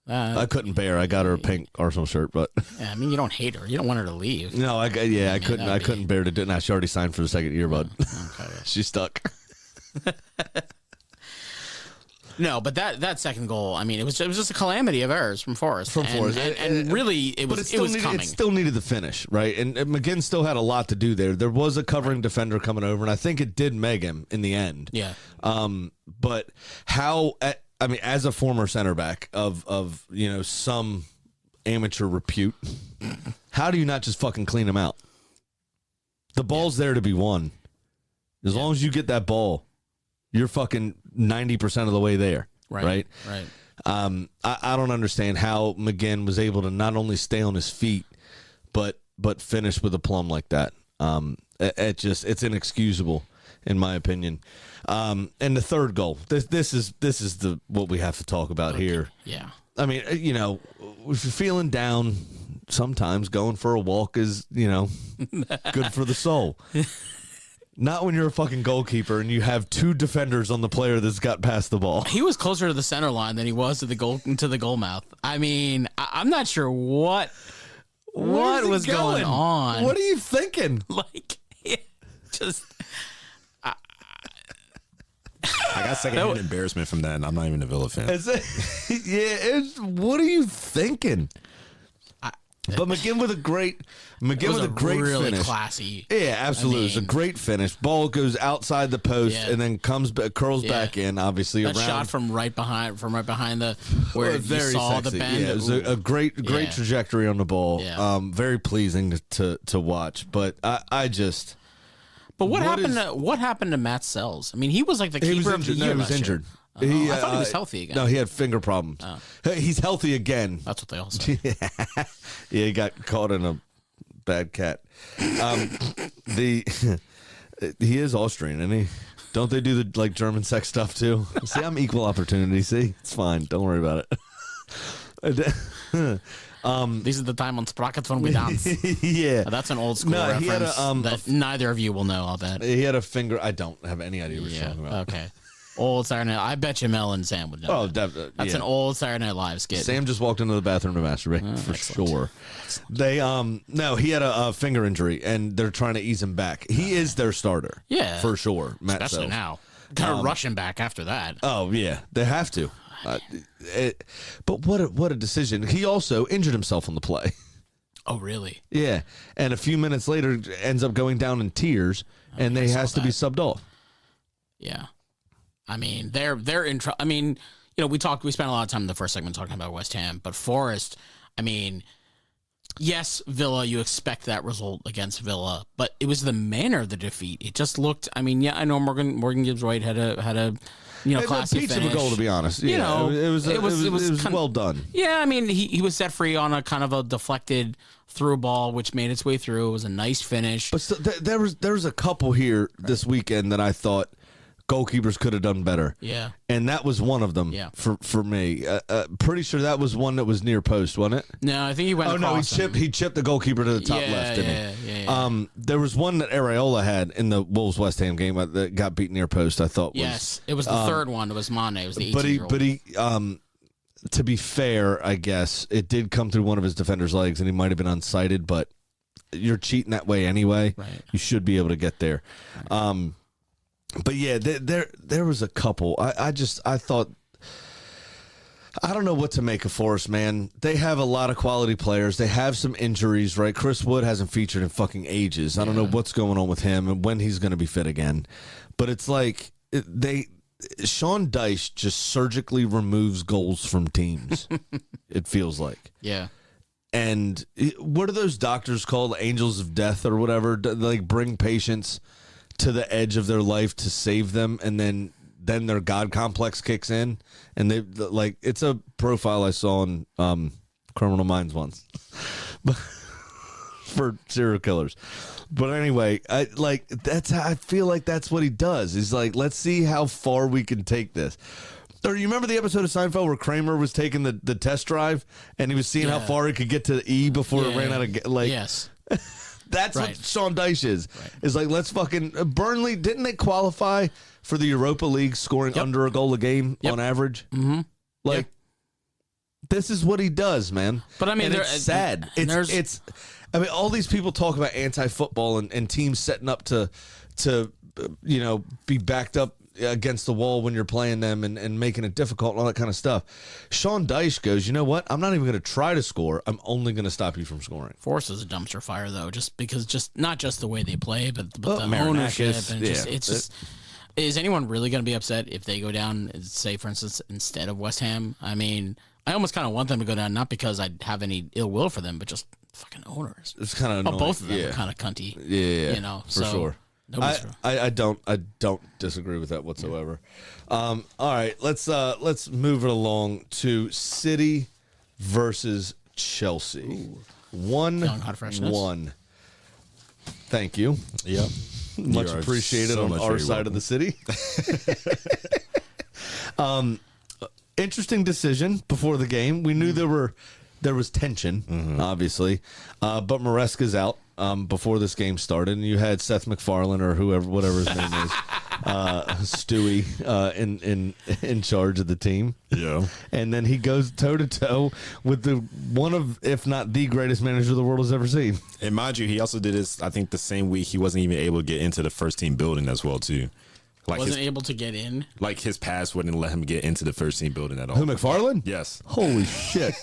S2: I couldn't bear. I got her a pink Arsenal shirt, but
S4: yeah, I mean, you don't hate her. You don't want her to leave.
S2: No, I couldn't bear to do it. Now she already signed for the second year, bud.
S4: Okay.
S2: She's stuck.
S4: No, but that second goal, I mean, it was just a calamity of errors from Forest. And really, it was coming.
S2: It still needed the finish, right? And McGinn still had a lot to do there. There was a covering defender coming over, and I think it did meg him in the end.
S4: Yeah.
S2: But how? I mean, as a former center back of some amateur repute, how do you not just fucking clean him out? The ball's there to be won. As long as you get that ball, you're fucking 90% of the way there. Right. I don't understand how McGinn was able to not only stay on his feet, but finish with a plum like that. It's inexcusable in my opinion. And the third goal, this is what we have to talk about here.
S4: Yeah.
S2: I mean, if you're feeling down, sometimes going for a walk is, good for the soul. Not when you're a fucking goalkeeper and you have two defenders on the player that's got past the ball.
S4: He was closer to the center line than he was to the goal mouth. I mean, I'm not sure what was going on.
S2: What are you thinking?
S4: Like, just.
S3: I got secondhand embarrassment from that, and I'm not even a Villa fan.
S2: What are you thinking? But McGinn with a great
S4: really
S2: finish.
S4: Classy.
S2: Yeah, absolutely. It was a great finish. Ball goes outside the post and then curls back in. Obviously,
S4: that shot from right behind the where you saw
S2: sexy.
S4: the bend.
S2: Yeah, it was a great trajectory on the ball.
S4: Yeah.
S2: Very pleasing to watch. But I just.
S4: But what happened to Matt Sells? I mean, he was like the keeper of the year.
S2: No, he was injured.
S4: I thought he was healthy again.
S2: No, he had finger problems. He's healthy again.
S4: That's what they all say.
S2: Yeah, he got caught in a bad cat. He is Austrian, isn't he? Don't they do the German sex stuff too? See, I'm equal opportunity. See, it's fine. Don't worry about it.
S4: This is the time on Sprocket when we dance.
S2: Yeah,
S4: that's an old school reference that neither of you will know. I'll bet
S2: he had a finger. I don't have any idea what you're talking about.
S4: Okay. Old Saturday Night. I bet you Mel and Sam would know.
S2: Oh,
S4: that's an old Saturday Night Live skit.
S2: Sam just walked into the bathroom to masturbate for sure. They no, he had a finger injury and they're trying to ease him back. He is their starter.
S4: Yeah,
S2: for sure. Matt
S4: especially
S2: Sells.
S4: Now, kind of rush him back after that.
S2: Oh yeah, they have to. But what a decision. He also injured himself on the play.
S4: Oh really?
S2: Yeah, and a few minutes later ends up going down in tears, and they has to be subbed off.
S4: Yeah. I mean, they're in trouble. I mean, we spent a lot of time in the first segment talking about West Ham, but Forest, I mean, yes, Villa, you expect that result against Villa, but it was the manner of the defeat. It just looked, I mean, yeah, I know Morgan Gibbs-White had a classy
S2: peach
S4: finish.
S2: Of a goal, to be honest. Yeah, it was well done.
S4: Yeah, I mean, he was set free on a kind of a deflected through ball, which made its way through. It was a nice finish.
S2: But still, there was a couple here this weekend that I thought goalkeepers could have done better.
S4: Yeah.
S2: And that was one of them for me. Pretty sure that was one that was near post, wasn't it?
S4: No, I think he went across.
S2: He chipped the goalkeeper to the top left, didn't he?
S4: Yeah.
S2: There was one that Areola had in the Wolves-West Ham game that got beat near post, I thought.
S4: It was the third one. It was Mane. It was the 18-year-old.
S2: But he to be fair, I guess, it did come through one of his defender's legs, and he might have been unsighted, but you're cheating that way anyway.
S4: Right.
S2: You should be able to get there. Right. But yeah, there was a couple. I thought, I don't know what to make of Forest, man. They have a lot of quality players. They have some injuries, right? Chris Wood hasn't featured in fucking ages. I don't know what's going on with him and when he's going to be fit again. But it's like Sean Dyche just surgically removes goals from teams. It feels like.
S4: Yeah.
S2: And what are those doctors called? Angels of death or whatever? They like bring patients to the edge of their life to save them, and then their God complex kicks in, and they like it's a profile I saw on Criminal Minds once, for serial killers. But anyway, I feel like that's what he does. He's like, let's see how far we can take this. Or you remember the episode of Seinfeld where Kramer was taking the test drive and he was seeing how far he could get to E before it ran out of
S4: Yes.
S2: That's
S4: Right.
S2: what Sean Dyche is.
S4: Right.
S2: Is like, let's fucking Burnley. Didn't they qualify for the Europa League, scoring under a goal a game on average? Mm-hmm. Like, this is what he does, man.
S4: But I mean,
S2: and it's sad. It's. I mean, all these people talk about anti-football and teams setting up to be backed up against the wall when you're playing them and making it difficult and all that kind of stuff. Sean Dyche goes, you know what? I'm not even going to try to score. I'm only going to stop you from scoring.
S4: Force is a dumpster fire, though, just not just the way they play, but the
S2: Marinakis,
S4: ownership. And it's just, is anyone really going to be upset if they go down, say, for instance, instead of West Ham? I mean, I almost kind of want them to go down, not because I have any ill will for them, but just fucking owners.
S2: It's kind of annoying.
S4: Both of them are kind of cunty.
S2: Yeah, for sure. I don't disagree with that whatsoever. All right, let's move it along to City versus Chelsea.
S4: Young hot freshness.
S2: 1-1. Thank you.
S3: Yep.
S2: Much appreciated on our side of the city. Interesting decision before the game. We knew there was tension, obviously, but Maresca's out before this game started, and you had Seth MacFarlane or whatever his name is, Stewie, in charge of the team.
S3: Yeah,
S2: and then he goes toe to toe with one of, if not the greatest manager the world has ever seen.
S3: and mind you, he also did this. I think the same week he wasn't even able to get into the first team building as well too. Like
S4: wasn't able to get in.
S3: Like his pass wouldn't let him get into the first team building at all.
S2: Who, MacFarlane?
S3: Yes.
S2: Holy shit.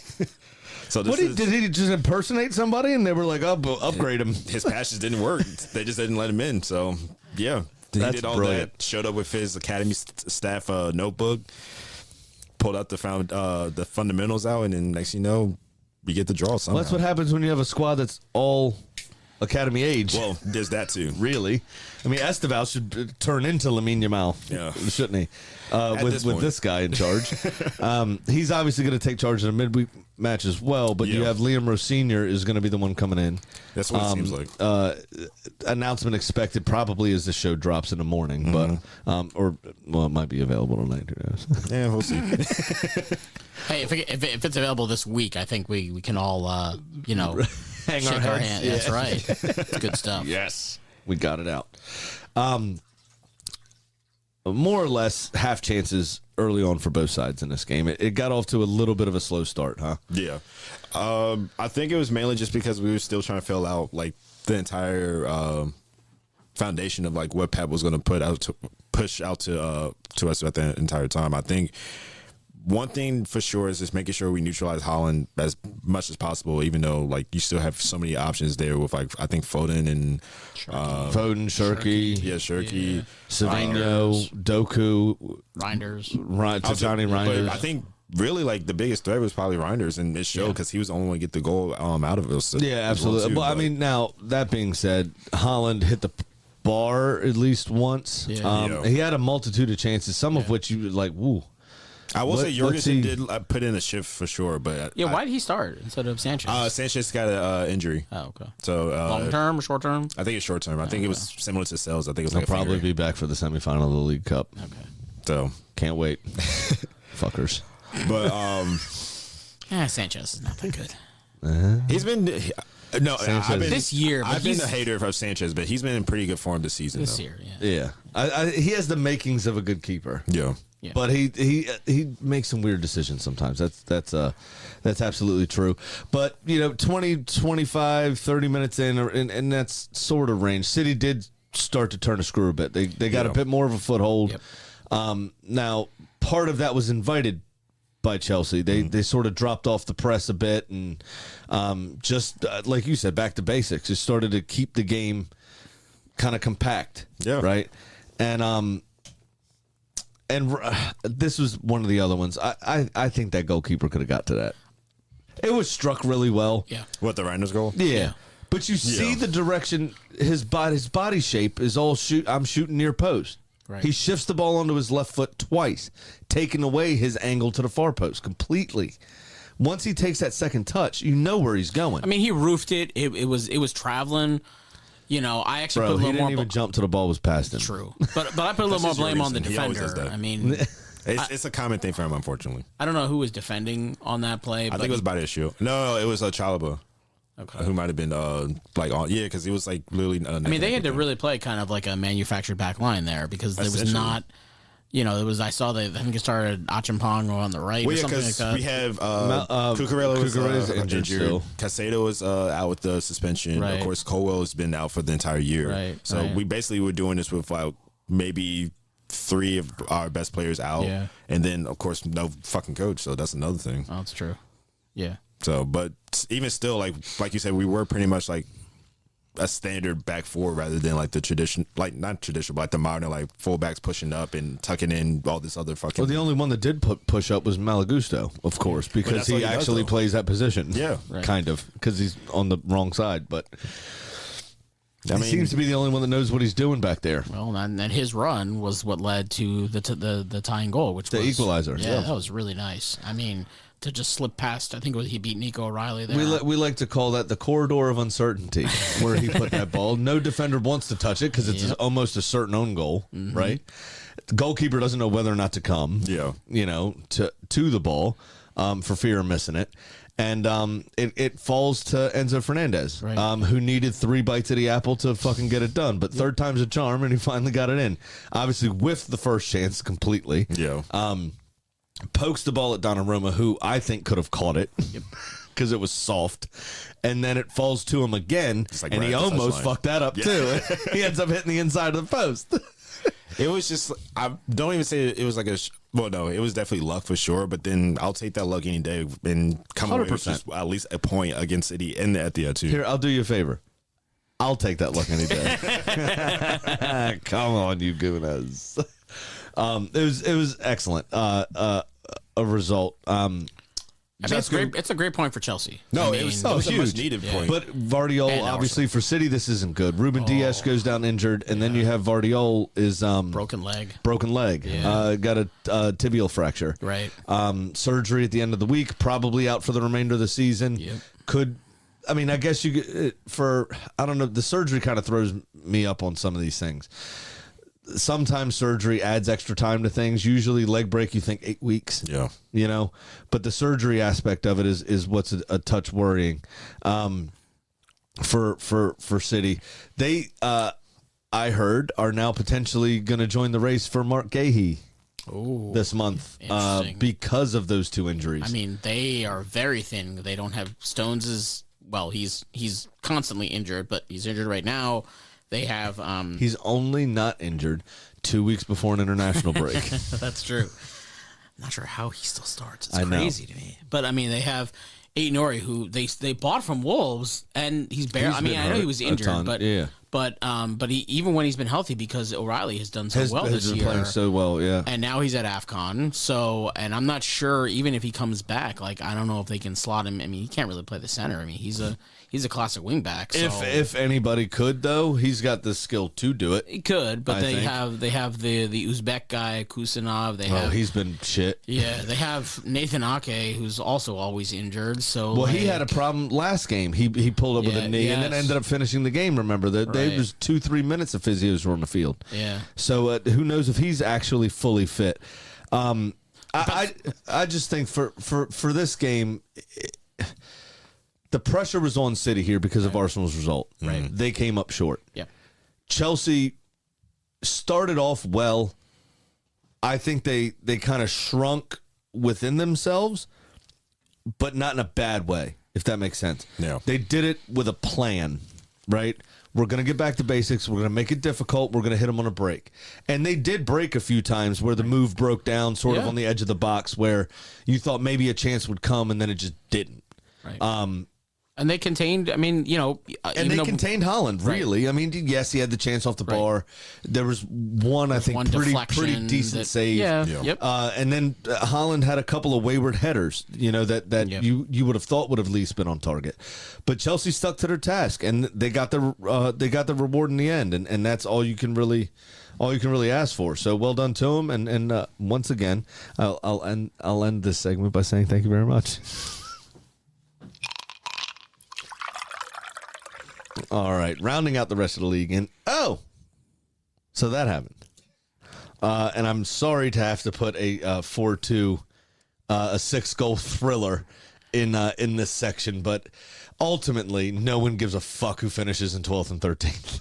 S3: So
S2: Did he just impersonate somebody and they were like, upgrade him?
S3: His passes didn't work. They just didn't let him in. So, yeah. He
S2: That's
S3: did all
S2: brilliant.
S3: that. Showed up with his academy staff notebook. Pulled out the fundamentals out. And then next thing you know, we get the draw somehow.
S2: Well, that's what happens when you have a squad that's all academy age.
S3: Well, there's that too.
S2: Really? I mean, Esteval should turn into Lamine Yamal, shouldn't he? With this guy in charge. He's obviously going to take charge of the midweek match as well, but you have Liam Rowe Sr. is going to be the one coming in.
S3: That's what it seems like.
S2: Announcement expected probably as the show drops in the morning, but it might be available tonight. Who knows?
S3: Yeah, we'll see.
S4: Hey, if it's available this week, I think we can all
S2: Hang
S4: shake
S2: our
S4: our
S2: heads.
S4: hand. That's right. It's good stuff.
S2: Yes, we got it out. More or less half chances early on for both sides in this game. It got off to a little bit of a slow start, huh?
S3: Yeah. I think it was mainly just because we were still trying to fill out like the entire foundation of like what Pep was going to push out to us at the entire time. I think one thing for sure is just making sure we neutralize Haaland as much as possible, even though like you still have so many options there with like I think Foden and
S2: Shirky,
S3: Shirky,
S2: Savinho, Doku,
S4: Reinders.
S2: Johnny Reinders.
S3: I think really like the biggest threat was probably Reinders, and it showed because he was the only one to get the goal out of it.
S2: Yeah, absolutely. Well, I mean, now that being said, Haaland hit the bar at least once.
S4: Yeah.
S2: He had a multitude of chances, some of which you were like, woo.
S3: I will say
S2: let's
S3: Jorgensen
S2: see.
S3: did put in a shift for sure, but
S4: Yeah, why did he start instead of Sanchez?
S3: Sanchez got an injury.
S4: Oh, okay.
S3: So
S4: Long term or short term?
S3: I think it's short term. I think it was similar to Sales. I think it was
S2: He'll
S3: like a
S2: probably
S3: finger.
S2: be back for the semifinal of the League Cup.
S4: Okay.
S3: So,
S2: Can't wait. Fuckers.
S3: but
S4: Yeah, Sanchez is not that good.
S3: he's been no. I've been,
S4: This year, but
S3: I've been
S4: he's-
S3: a hater of Sanchez, but he's been in pretty good form this season.
S4: This
S3: though.
S4: year, yeah.
S2: Yeah. He has the makings of a good keeper.
S3: Yeah.
S4: Yeah.
S2: But he makes some weird decisions sometimes. That's absolutely true. But, 20, 25, 30 minutes in, and that's sort of range. City did start to turn a screw a bit. They got a bit more of a foothold.
S4: Yep.
S2: Now, part of that was invited by Chelsea. They sort of dropped off the press a bit and just, like you said, back to basics. Just started to keep the game kind of compact.
S3: Yeah.
S2: Right? And this was one of the other ones. I think that goalkeeper could have got to that. It was struck really well.
S4: Yeah.
S3: What, the Rhinos goal?
S2: Yeah. But you see the direction, his body shape is all I'm shooting near post.
S4: Right.
S2: He shifts the ball onto his left foot twice, taking away his angle to the far post completely. Once he takes that second touch, you know where he's going.
S4: I mean, he roofed it. It was traveling. I actually
S2: Bro,
S4: put a
S2: he
S4: little
S2: didn't
S4: more.
S2: even jump till the ball was past him.
S4: True, but I put a little more
S3: just
S4: blame on the
S3: Jorgensen. He always
S4: defender.
S3: does that.
S4: I mean,
S3: It's a common thing for him, unfortunately.
S4: I don't know who was defending on that play.
S3: I think it was by the issue. No, it was Chalaba.
S4: Okay.
S3: Who might have been because he was like literally.
S4: I mean, they had to really play kind of like a manufactured back line there because there was
S3: Essentially.
S4: not. It was. I saw that. I think it started Achimpong on the right
S3: Well,
S4: or
S3: yeah,
S4: something like
S3: because
S4: that.
S3: we have Cucurella was
S2: Cucurella's
S3: injured.
S2: still.
S3: Casado was out with the suspension.
S4: Right.
S3: Of course, Colwell has been out for the entire year.
S4: Right,
S3: So
S4: right.
S3: we basically were doing this with maybe 3 of our best players out,
S4: Yeah.
S3: and then of course no fucking coach. So that's another thing.
S4: Oh, that's true. Yeah.
S3: So, but even still, like you said, we were pretty much like a standard back four rather than like the tradition, like not traditional, but like the modern like fullbacks pushing up and tucking in all this other fucking.
S2: Well, the only one that did push up was Malagusto, of course, because
S3: that's what
S2: he
S3: he does,
S2: actually
S3: though.
S2: plays that position.
S3: Yeah.
S4: Right.
S2: Kind of, because he's on the wrong side. But
S3: I
S2: he
S3: mean,
S2: seems to be the only one that knows what he's doing back there.
S4: Well, and his run was what led to the tying goal, which
S2: The
S4: was
S2: equalizer.
S4: Yeah,
S2: Yeah.
S4: that was really nice. I mean, to just slip past. I think he beat Nico O'Reilly there.
S2: We like to call that the corridor of uncertainty, where he put that ball. No defender wants to touch it because it's almost a certain own goal, right? The goalkeeper doesn't know whether or not to come.
S3: Yeah.
S2: To the ball for fear of missing it. And it falls to Enzo Fernandez,
S4: Right.
S2: who needed 3 bites of the apple to fucking get it done. But third time's a charm, and he finally got it in. Obviously, whiffed the first chance completely.
S3: Yeah.
S2: Pokes the ball at Donnarumma, who I think could have caught it because it was soft. And then it falls to him again,
S3: like
S2: and
S3: right
S2: he
S3: at the
S2: almost
S3: touchline.
S2: fucked that up, too. He ends up hitting the inside of the post.
S3: It was just, I don't even say it was like no, it was definitely luck for sure, but then I'll take that luck any day and come away with
S2: 100%.
S3: just at least a point against City and the Etihad too.
S2: Here, I'll do you a favor. I'll take that luck any day. Come on, you gooners. It was excellent. A result.
S4: I mean, it's great. It's a great point for Chelsea.
S3: No,
S4: I mean,
S3: it was a
S2: huge.
S3: much needed point.
S2: But Vardiol,
S4: And
S2: obviously, for City, this isn't good. Ruben Diaz goes down injured, and then you have Vardiol is
S4: broken leg.
S2: broken leg.
S4: Yeah.
S2: Got a tibial fracture.
S4: Right.
S2: Surgery at the end of the week, probably out for the remainder of the season.
S4: Yep.
S2: I guess I don't know, the surgery kind of throws me up on some of these things. Sometimes surgery adds extra time to things. Usually leg break, you think 8 weeks.
S3: Yeah.
S2: But the surgery aspect of it is what's a touch worrying for City. They, I heard, are now potentially going to join the race for Mark Gahey this month
S4: Interesting.
S2: because of those 2 injuries.
S4: I mean, they are very thin. They don't have Stones. He's constantly injured, but he's injured right now. They have.
S2: He's only not injured 2 weeks before an international break.
S4: That's true. I'm not sure how he still starts. It's
S2: I know.
S4: crazy to me. But I mean, they have Nori, who they bought from Wolves, and he's barely. I mean, I know he was injured, but even when he's been healthy, because O'Reilly has done so well this year,
S2: playing so well, yeah.
S4: And now he's at AFCON. So, and I'm not sure even if he comes back, like I don't know if they can slot him. I mean, he can't really play the center. I mean, he's a classic wingback. So.
S2: If anybody could though, he's got the skill to do it.
S4: He could, but they have the Uzbek guy Kusanov.
S2: He's been shit.
S4: Yeah, they have Nathan Ake, who's also always injured. So
S2: he had a problem last game. He pulled up with a knee and then ended up finishing the game. Remember that there was 2-3 minutes of physios were on the field.
S4: Yeah.
S2: So who knows if he's actually fully fit? I just think for this game. The pressure was on City here because of Arsenal's result.
S4: Right.
S2: They came up short.
S4: Yeah.
S2: Chelsea started off well. I think they kind of shrunk within themselves, but not in a bad way, if that makes sense.
S3: Yeah.
S2: They did it with a plan, right? We're going to get back to basics. We're going to make it difficult. We're going to hit them on a break. And they did break a few times where the move broke down sort of on the edge of the box where you thought maybe a chance would come and then it just didn't.
S4: Right. And they contained, I mean,
S2: and they contained Holland, really. I mean, yes, he had the chance off the bar. There was one, pretty decent save.
S4: Yeah. Yep.
S2: And then Holland had a couple of wayward headers, that you would have thought would have at least been on target. But Chelsea stuck to their task, and they got the reward in the end, and that's all you can really ask for. So well done to him, and once again, I'll end this segment by saying thank you very much. All right, rounding out the rest of the league, and so that happened. And I'm sorry to have to put a 4-2, a 6-goal thriller in this section, but ultimately, no one gives a fuck who finishes in 12th and 13th.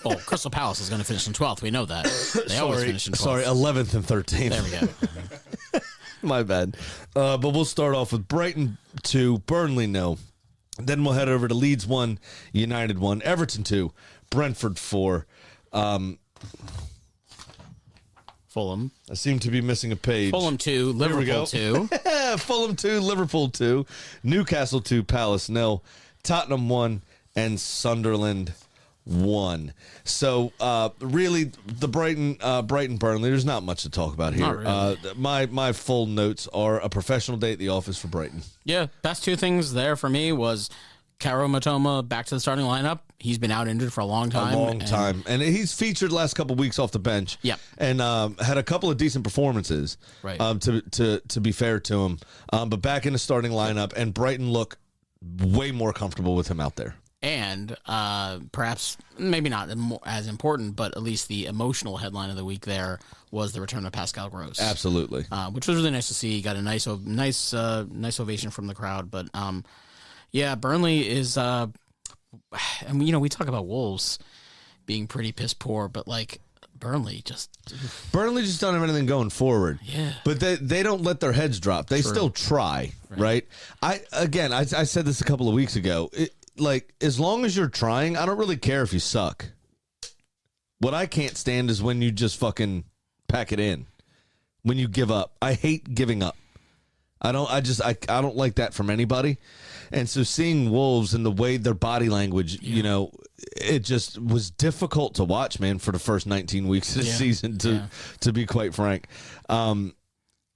S4: Oh, Crystal Palace is going to finish in 12th. We know that. They always finish in 12th.
S2: Sorry, 11th and 13th.
S4: There we go.
S2: My bad. But we'll start off with Brighton 2, Burnley 0. Then we'll head over to Leeds 1, United 1, Everton 2, Brentford 4.
S4: Fulham.
S2: I seem to be missing a page.
S4: Fulham 2, Liverpool 2.
S2: Fulham 2, Liverpool 2, Newcastle 2, Palace 0, Tottenham 1, and Sunderland 1. So, really, the Brighton Burnley, there's not much to talk about here.
S4: Not really.
S2: My full notes are a professional day at the office for Brighton.
S4: Yeah, best two things there for me was Karo Matoma back to the starting lineup. He's been out injured for a long time.
S2: And he's featured the last couple of weeks off the bench.
S4: Yeah.
S2: And had a couple of decent performances.
S4: Right.
S2: To be fair to him. But back in the starting lineup, and Brighton look way more comfortable with him out there.
S4: And perhaps, maybe not as important, but at least the emotional headline of the week there was the return of Pascal Gross.
S2: Absolutely. Which
S4: was really nice to see. He got a nice ovation from the crowd. But, Burnley is, we talk about Wolves being pretty piss poor, but, Burnley just don't have anything going forward.
S2: Yeah. But they don't let their heads drop. They still try, right? I said this a couple of weeks ago. As long as you're trying, I don't really care if you suck. What I can't stand is when you just fucking pack it in. When you give up. I hate giving up. I don't like that from anybody. And so seeing Wolves and the way their body language, it just was difficult to watch, man, for the first 19 weeks of the season, to be quite frank.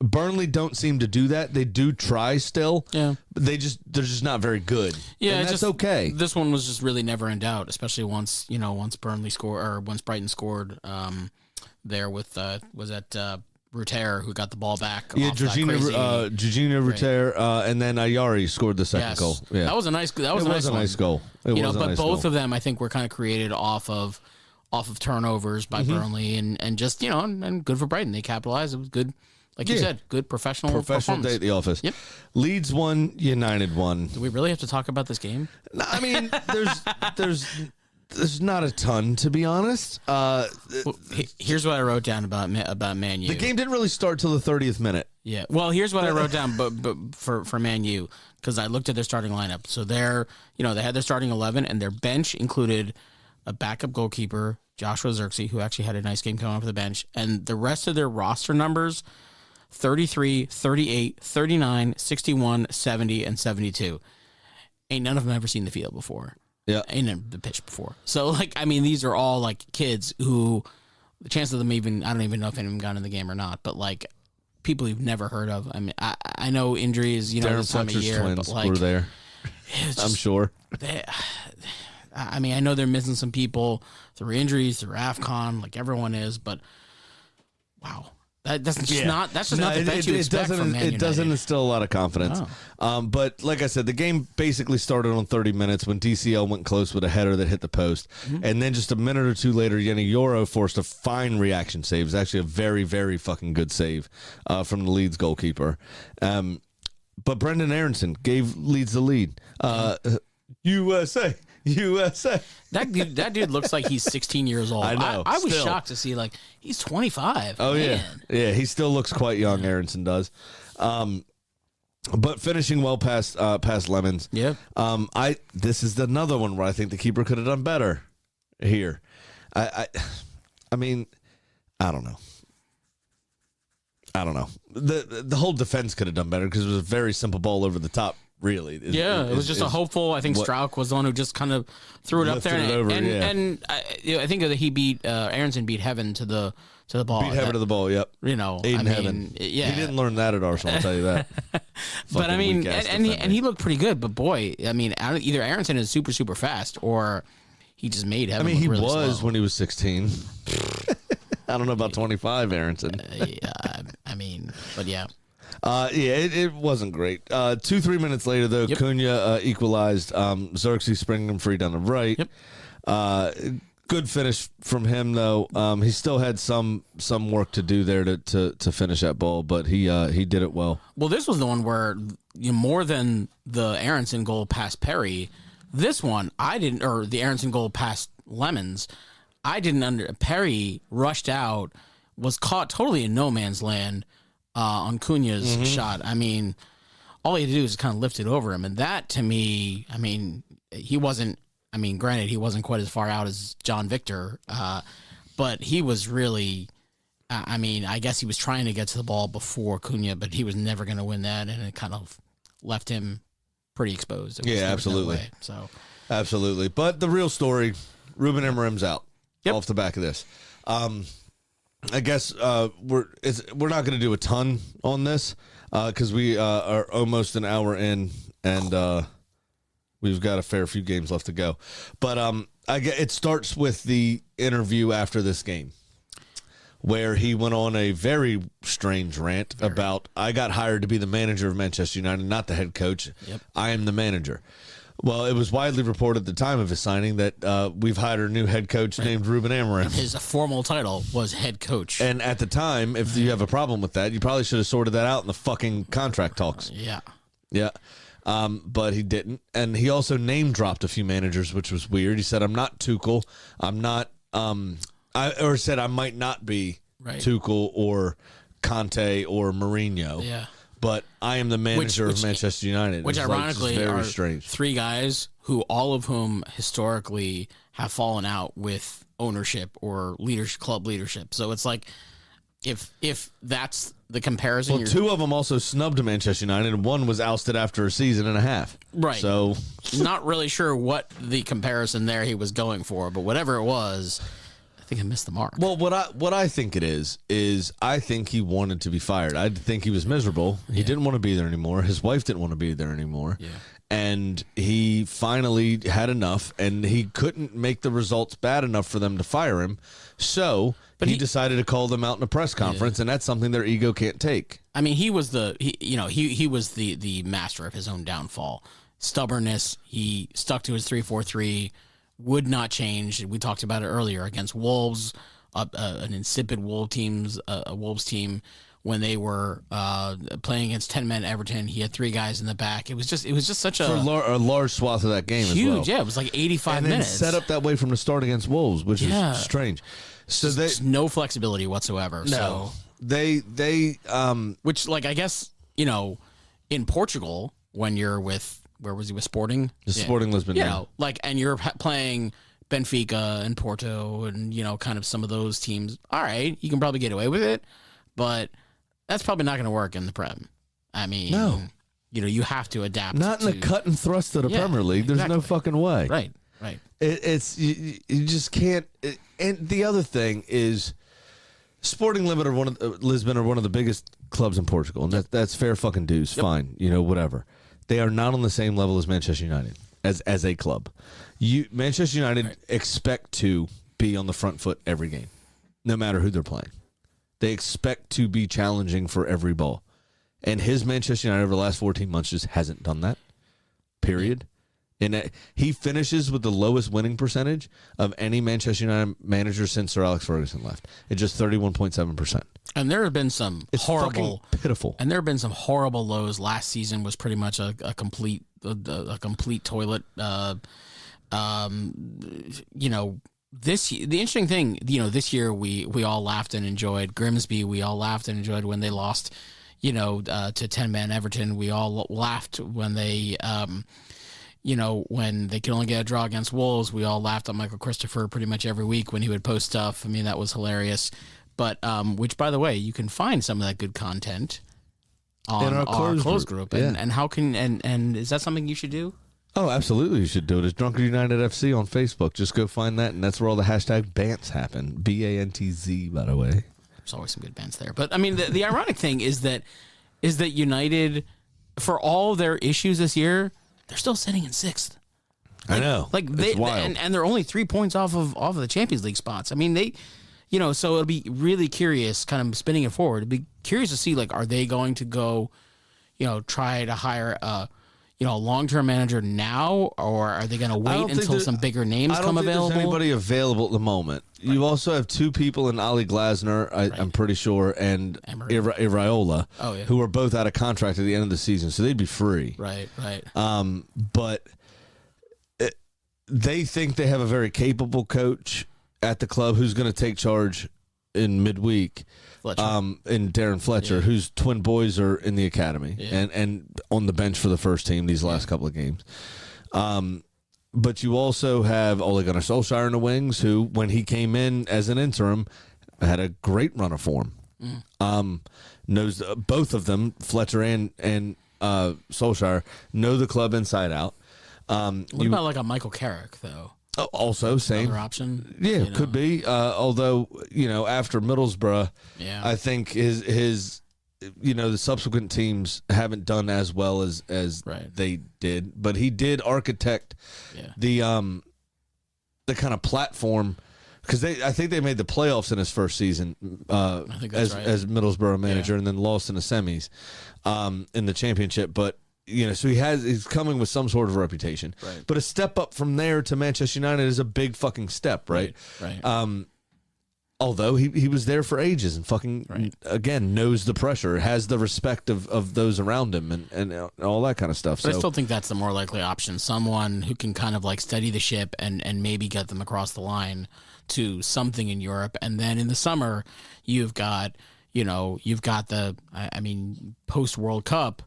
S2: Burnley don't seem to do that. They do try still. Yeah. But they're just not very good. Yeah, and that's okay.
S4: This one was just really never in doubt, especially once Burnley scored, or once Brighton scored there with Ruter, who got the ball back.
S2: Yeah, Jorginho Ruter, and then Ayari scored the second goal. Yeah.
S4: That was a nice goal. It was a nice
S2: goal.
S4: But both of them, I think, were kind of created off of turnovers by Burnley, and just and good for Brighton. They capitalized. It was good. Like you said, good professional
S2: day at the office.
S4: Yep.
S2: Leeds 1, United 1.
S4: Do we really have to talk about this game?
S2: I mean, there's not a ton, to be honest.
S4: Here's what I wrote down about Man U.
S2: The game didn't really start till the 30th minute.
S4: Yeah. Well, here's what I wrote down, but for Man U, because I looked at their starting lineup. So they had their starting 11, and their bench included a backup goalkeeper, Joshua Zirkzee, who actually had a nice game coming off the bench, and the rest of their roster numbers. 33, 38, 39, 61, 70, and 72. Ain't none of them ever seen the field before.
S2: Yeah.
S4: Ain't never the pitch before. So, like, I mean, these are all, like, kids who, the chance of them even, I don't even know if any of them got in the game or not, but, like, people you've never heard of. I mean, I know injuries, you know,
S2: Darren
S4: this time of
S2: Fletcher's
S4: year,
S2: twins
S4: but, like,
S2: were there. I'm sure.
S4: I mean, I know they're missing some people through injuries, through AFCON, like everyone is, but wow. That's just not the bench you expect from Man
S2: It doesn't
S4: United.
S2: instill a lot of confidence. But like I said, the game basically started on 30 minutes when DCL went close with a header that hit the post. And then just a minute or two later, Yeni Yoro forced a fine reaction save. It was actually a very, very fucking good save from the Leeds goalkeeper. But Brendan Aronson gave Leeds the lead. USA.
S4: That dude looks like he's 16 years old.
S2: I know,
S4: I was
S2: still.
S4: shocked to see, like, he's 25.
S2: Oh,
S4: Man.
S2: yeah. He still looks quite young, Aronson does. But finishing well past Lemons.
S4: Yeah.
S2: This is another one where I think the keeper could have done better here. I mean, I don't know. The whole defense could have done better because it was a very simple ball over the top. Really,
S4: It was just a hopeful. I think Strauch was the one who just kind of threw it up there, and I think that he beat Aronson beat Heaven to the ball.
S2: Beat Heaven to the ball. Yep.
S4: You know,
S2: Aiden Heaven.
S4: Yeah,
S2: he didn't learn that at Arsenal. I'll tell you that.
S4: But I mean,
S2: Fucking
S4: and he looked pretty good. But boy, I mean, either Aronson is super fast, or he just made Heaven.
S2: I mean, he
S4: look really
S2: was
S4: slow.
S2: when he was 16. I don't know about 25, Aronson.
S4: Yeah, I mean, but yeah.
S2: It wasn't great. 2-3 minutes later, though, Cunha equalized. Xerxes springing him free down the right.
S4: Yep.
S2: Good finish from him, though. He still had some work to do there to finish that ball, but he did it well.
S4: Well, this was the one where more than the Aronson goal past Perry, this one the Aronson goal past Lemons, I didn't Perry rushed out, was caught totally in no man's land. On Cunha's shot. I mean, all he had to do was kind of lift it over him. And that, to me, I mean, granted, he wasn't quite as far out as John Victor, but he was really, I guess he was trying to get to the ball before Cunha, but he was never going to win that, and it kind of left him pretty exposed.
S2: Yeah, absolutely.
S4: So,
S2: absolutely. But the real story, Ruben Amorim's out off the back of this. I guess we're not going to do a ton on this because we are almost an hour in and we've got a fair few games left to go. But it starts with the interview after this game where he went on a very strange rant about, I got hired to be the manager of Manchester United, not the head coach.
S4: Yep.
S2: I am the manager. Well, it was widely reported at the time of his signing that we've hired a new head coach named Ruben Amorim.
S4: His formal title was head coach.
S2: And at the time, if you have a problem with that, you probably should have sorted that out in the fucking contract talks.
S4: Yeah.
S2: Yeah. But he didn't. And he also name dropped a few managers, which was weird. He said, I'm not Tuchel. I'm not, or said I might not be Tuchel or Conte or Mourinho.
S4: Yeah.
S2: But I am the manager of Manchester United.
S4: Which ironically
S2: very
S4: are
S2: strange.
S4: Three guys who all of whom historically have fallen out with ownership or leadership, club leadership. So it's like, if that's the comparison.
S2: Well, two of them also snubbed Manchester United, and one was ousted after a season and a half.
S4: Right.
S2: So
S4: not really sure what the comparison there he was going for, but whatever it was, I think I missed the mark.
S2: Well, what I think it is I think he wanted to be fired. I think he was miserable. He didn't want to be there anymore. His wife didn't want to be there anymore.
S4: Yeah.
S2: And he finally had enough, and he couldn't make the results bad enough for them to fire him. So he decided to call them out in a press conference, and that's something their ego can't take.
S4: I mean, he was the master of his own downfall. Stubbornness. He stuck to his 3-4-3. Would not change. We talked about it earlier against Wolves, an insipid Wolves team when they were playing against 10-man Everton. He had three guys in the back. It was just such a
S2: large swath of that game
S4: huge.
S2: as well.
S4: Yeah, it was like 85
S2: and
S4: minutes.
S2: Set up that way from the start against Wolves, which is strange. So
S4: there's no flexibility whatsoever.
S2: No,
S4: so
S2: they
S4: which, like, I guess, in Portugal when you're with. Where was he with Sporting?
S2: Sporting Lisbon.
S4: Like, and you're playing Benfica and Porto and, kind of some of those teams. All right, you can probably get away with it. But That's probably not going to work in the Prem. I mean,
S2: No.
S4: You have to adapt.
S2: Not in the cut and thrust of the
S4: Yeah,
S2: Premier League. There's no
S4: exactly.
S2: fucking way.
S4: Right.
S2: It's you just can't. And the other thing is, Sporting Lisbon are one of the biggest clubs in Portugal, and that's fair fucking dues. Fine, whatever. They are not on the same level as Manchester United as a club. Manchester United expect to be on the front foot every game, no matter who they're playing. They expect to be challenging for every ball, and his Manchester United over the last 14 months just hasn't done that. Period. And he finishes with the lowest winning percentage of any Manchester United manager since Sir Alex Ferguson left. It's just 31.7%.
S4: And there have been some horrible,
S2: pitiful.
S4: And there have been some horrible lows. Last season was pretty much a complete toilet. The interesting thing, this year we all laughed and enjoyed Grimsby. We all laughed and enjoyed when they lost, to 10-man Everton. We all laughed when they. When they could only get a draw against Wolves, we all laughed at Michael Christopher pretty much every week when he would post stuff. I mean, that was hilarious. But which, by the way, you can find some of that good content on our closed group.
S2: Yeah.
S4: And how can and is that something you should do?
S2: Oh, absolutely, you should do it. It's Drunkard United FC on Facebook. Just go find that, and that's where all the hashtag bants happen. BANTZ, by the way.
S4: There's always some good bants there. But I mean, the ironic thing is that United, for all their issues this year, they're still sitting in sixth.
S2: I know.
S4: It's wild. And they're only 3 points off of the Champions League spots. I mean, so it'll be really curious, kind of spinning it forward. It'd be curious to see, are they going to go, try to hire a long-term manager now, or are they going to wait until some bigger names come available?
S2: There's anybody available at the moment. Right. You also have two people in Ali Glasner, I'm pretty sure, and Iraola, who are both out of contract at the end of the season, so they'd be free.
S4: Right.
S2: But they think they have a very capable coach at the club who's going to take charge in midweek. And Darren Fletcher, whose twin boys are in the academy and on the bench for the first team these last couple of games. But you also have Ole Gunnar Solskjaer in the wings, who, when he came in as an interim, had a great run of form. Knows both of them, Fletcher and Solskjaer, know the club inside out.
S4: What about a Michael Carrick, though?
S2: Also, same
S4: another option.
S2: Yeah, could be. Although, after Middlesbrough, I think his the subsequent teams haven't done as well as they did. But he did architect the kind of platform, because I think they made the playoffs in his first season as Middlesbrough manager, and then lost in the semis in the championship. But so he's coming with some sort of reputation. Right. But a step up from there to Manchester United is a big fucking step, right? Right. Although he was there for ages and fucking, again, knows the pressure, has the respect of those around him and all that kind of stuff.
S4: But I still think that's the more likely option. Someone who can kind of steady the ship and maybe get them across the line to something in Europe. And then in the summer, you've got the, post World Cup,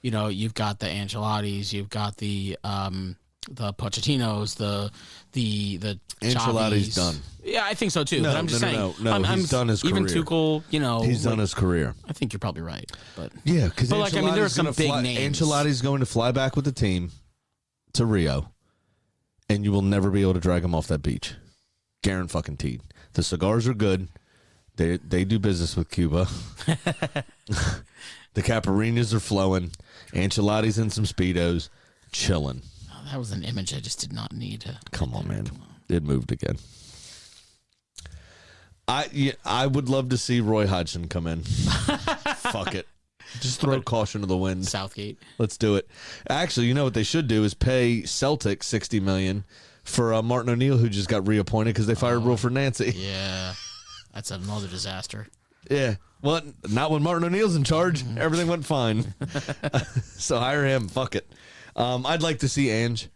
S4: you've got the Ancelottis, you've got the Pochettinos, the
S2: Ancelotti's
S4: Xavis.
S2: done.
S4: Yeah, I think so too. But I'm just saying,
S2: he's done his career.
S4: Even Tuchel,
S2: he's done his career.
S4: I think you're probably right, but
S2: because
S4: there are some big names.
S2: Ancelotti's going to fly back with the team to Rio, and you will never be able to drag him off that beach. Guaranteed. The cigars are good. They do business with Cuba. The Caipirinhas are flowing. Ancelotti's in some Speedos, chilling.
S4: Oh, that was an image I just did not need.
S2: Come on, man. It moved again. I would love to see Roy Hodgson come in. Fuck it. Just throw caution to the wind.
S4: Southgate.
S2: Let's do it. Actually, you know what they should do is pay Celtic $60 million for Martin O'Neill, who just got reappointed because they fired Wilfred Nancy.
S4: Yeah. That's another disaster.
S2: Yeah. Well, not when Martin O'Neill's in charge. Everything went fine. So hire him. Fuck it. I'd like to see Ange.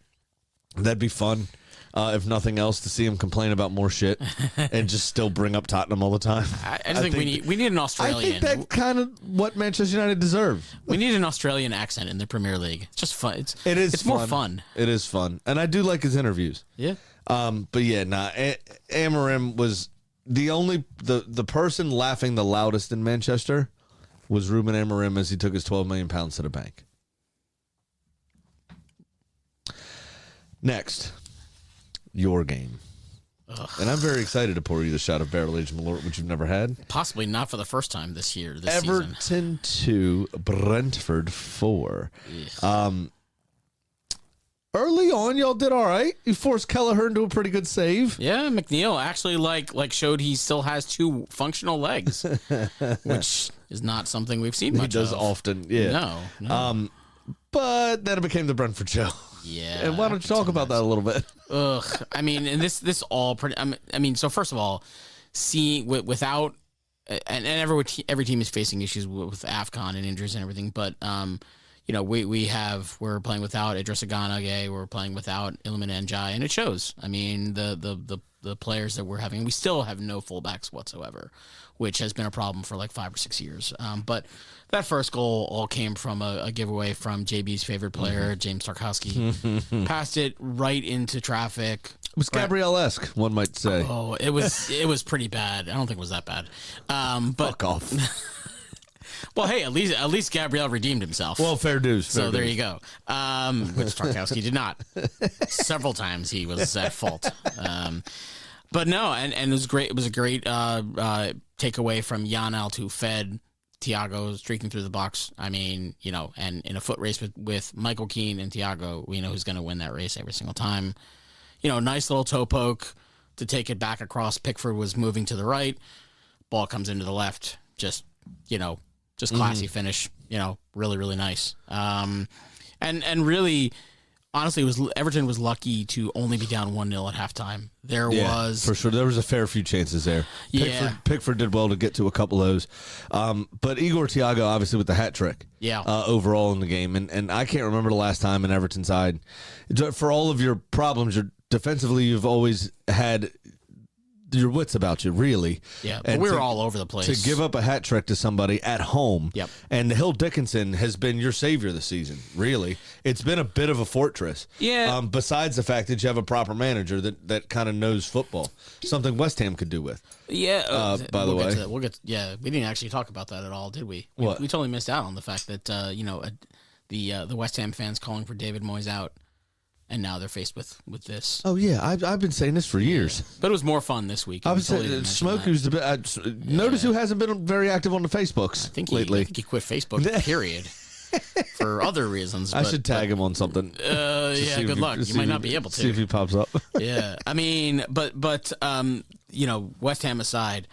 S2: That'd be fun. If nothing else, to see him complain about more shit and just still bring up Tottenham all the time.
S4: I just think we need an Australian.
S2: I think that's kind of what Manchester United deserve.
S4: We need an Australian accent in the Premier League. It's just fun.
S2: It's
S4: more fun.
S2: It is fun, and I do like his interviews.
S4: Yeah.
S2: But yeah, Amorim was the only the person laughing the loudest in Manchester was Ruben Amorim as he took his £12 million to the bank. Next, your game.
S4: Ugh.
S2: And I'm very excited to pour you the shot of barrel-aged Malort, which you've never had.
S4: Possibly not for the first time this year, this
S2: Everton
S4: season.
S2: 2, Brentford 4. Early on, y'all did all right. You forced Kelleher into a pretty good save.
S4: Yeah, McNeil actually like showed he still has 2 functional legs, which is not something we've seen much
S2: He does
S4: of.
S2: often, yeah.
S4: No.
S2: But then it became the Brentford show.
S4: Yeah.
S2: And why don't you talk about that a little bit?
S4: Ugh. I mean, and this all pretty. I mean, so first of all, seeing without, and every team is facing issues with AFCON and injuries and everything. But you know, we're playing without Idris Aganage, we're playing without Iliman Ndiaye, and it shows. I mean, the players that we're having, we still have no fullbacks whatsoever, which has been a problem for like 5 or 6 years. But that first goal all came from a giveaway from JB's favorite player, James Tarkowski. Passed it right into traffic.
S2: It was Gabrielle-esque, one might say.
S4: Oh, it was pretty bad. I don't think it was that bad. But
S2: Fuck off.
S4: well, hey, at least Gabriel redeemed himself.
S2: Well, fair dues.
S4: So there you go. Which Tarkowski did not. Several times he was at fault. But no, and it was great. It was a great takeaway from Janelt, who fed Thiago streaking through the box. I mean, you know, and in a foot race with Michael Keane and Thiago, we know who's going to win that race every single time. You know, nice little toe poke to take it back across. Pickford was moving to the right. Ball comes into the left. Just classy finish. You know, really, really nice. And really, honestly, Everton was lucky to only be down 1-0 at halftime. There was
S2: for sure. There was a fair few chances there.
S4: Yeah.
S2: Pickford did well to get to a couple of those. But Igor Thiago, obviously, with the hat trick.
S4: Yeah.
S2: Overall in the game, and I can't remember the last time in Everton side. For all of your problems, defensively, you've always had your wits about you, really.
S4: Yeah,
S2: and
S4: but we were all over the place.
S2: To give up a hat trick to somebody at home.
S4: Yep.
S2: And Hill Dickinson has been your savior this season, really. It's been a bit of a fortress.
S4: Yeah.
S2: Besides the fact that you have a proper manager that kind of knows football. Something West Ham could do with.
S4: Yeah.
S2: By the way.
S4: We'll get. Yeah, we didn't actually talk about that at all, did we?
S2: What?
S4: We totally missed out on the fact that the West Ham fans calling for David Moyes out. And now they're faced with this.
S2: Oh, yeah. I've been saying this for years.
S4: But it was more fun this week.
S2: I was saying, Smoke, who's the bit. Notice who hasn't been very active on the Facebooks lately.
S4: I think he quit Facebook, period. For other reasons.
S2: I should tag him on something.
S4: Yeah, good luck. You might not be able to.
S2: See if he pops up.
S4: Yeah. I mean, but you know, West Ham aside,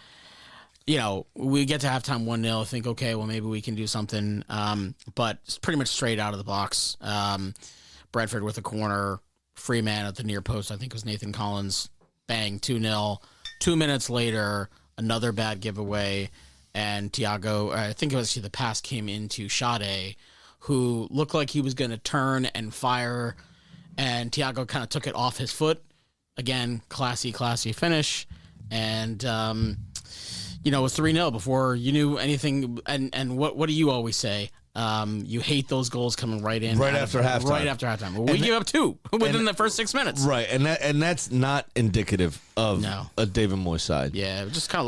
S4: you know, we get to halftime 1-0. Think, okay, well, maybe we can do something. But it's pretty much straight out of the box. Brentford with a corner, free man at the near post. I think it was Nathan Collins. Bang, 2-0. 2 minutes later, another bad giveaway. And Thiago, I think it was the pass came into Sade, who looked like he was going to turn and fire. And Thiago kind of took it off his foot. Again, classy finish. And, you know, it was 3-0 before you knew anything. And what do you always say? You hate those goals coming right in.
S2: Right after halftime.
S4: Right after halftime. Well, we gave up 2 within the first 6 minutes.
S2: Right, and that's not indicative of a David Moyes side.
S4: Yeah, we just kind of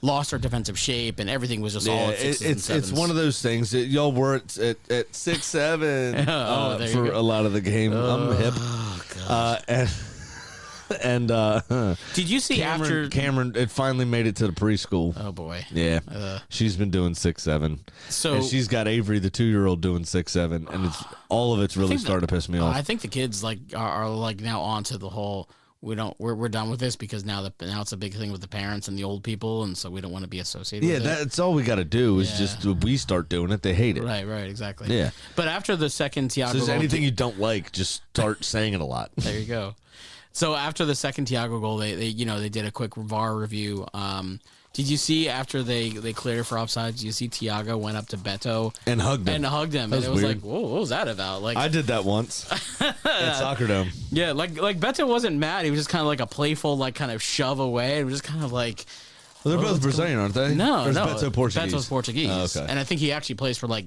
S4: lost our defensive shape, and everything was just all at sixes and sevens.
S2: It's one of those things that y'all were at 6-7 for a lot of the game. I'm hip. And
S4: did you see
S2: Cameron? It finally made it to the preschool.
S4: Oh boy,
S2: yeah, she's been doing 6-7.
S4: So
S2: and she's got Avery, the 2-year-old, doing 6-7, and all of it's really starting to piss me off.
S4: I think the kids are now onto the whole. We're done with this because now it's a big thing with the parents and the old people, and so we don't want to be associated. with it.
S2: That's all we got to do is just we start doing it. They hate it.
S4: Right, exactly.
S2: Yeah,
S4: but after the second Thiago,
S2: so there's anything you don't like, just start saying it a lot.
S4: There you go. So after the second Thiago goal, they did a quick VAR review. Did you see after they cleared it for offsides? Did you see Thiago went up to Beto
S2: and hugged him?
S4: And it was weird. Like, whoa, what was that about? Like
S2: I did that once at Soccer Dome.
S4: Yeah, like Beto wasn't mad. He was just kind of like a playful, like kind of shove away. It was just kind of like.
S2: Well, they're both Brazilian, aren't they?
S4: No.
S2: Beto Portuguese?
S4: Beto's Portuguese.
S2: Oh, okay.
S4: And I think he actually plays for like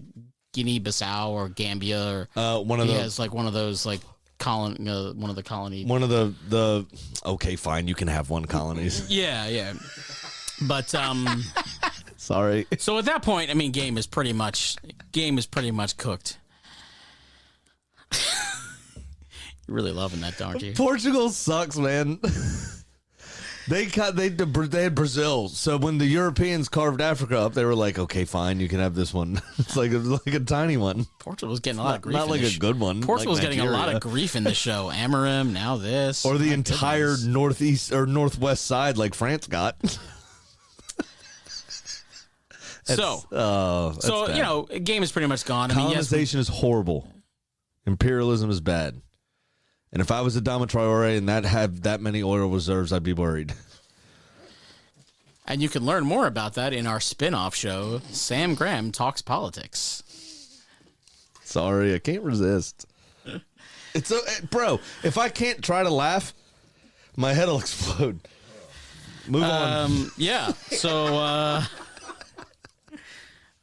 S4: Guinea-Bissau or Gambia or
S2: he
S4: has like one of those like. One of the colony.
S2: One of the okay, fine, you can have one colonies.
S4: Yeah, but
S2: Sorry.
S4: So at that point, I mean, game is pretty much cooked. You're really loving that, aren't you?
S2: Portugal sucks, man. They had Brazil, so when the Europeans carved Africa up, they were like, "Okay, fine, you can have this one." It's like a tiny one.
S4: Portugal's getting a lot of grief.
S2: Not like a good one.
S4: Portugal's
S2: like
S4: getting a lot of grief in the show. Amarim, now this,
S2: or the entire northeast or northwest side, like France got.
S4: So
S2: bad.
S4: game is pretty much gone.
S2: Colonization is horrible. Imperialism is bad. And if I was a Dama Traore and that had that many oil reserves, I'd be worried.
S4: And you can learn more about that in our spin-off show, Sam Graham Talks Politics.
S2: Sorry, I can't resist. It's bro, if I can't try to laugh, my head will explode. Move on.
S4: Yeah. So I'm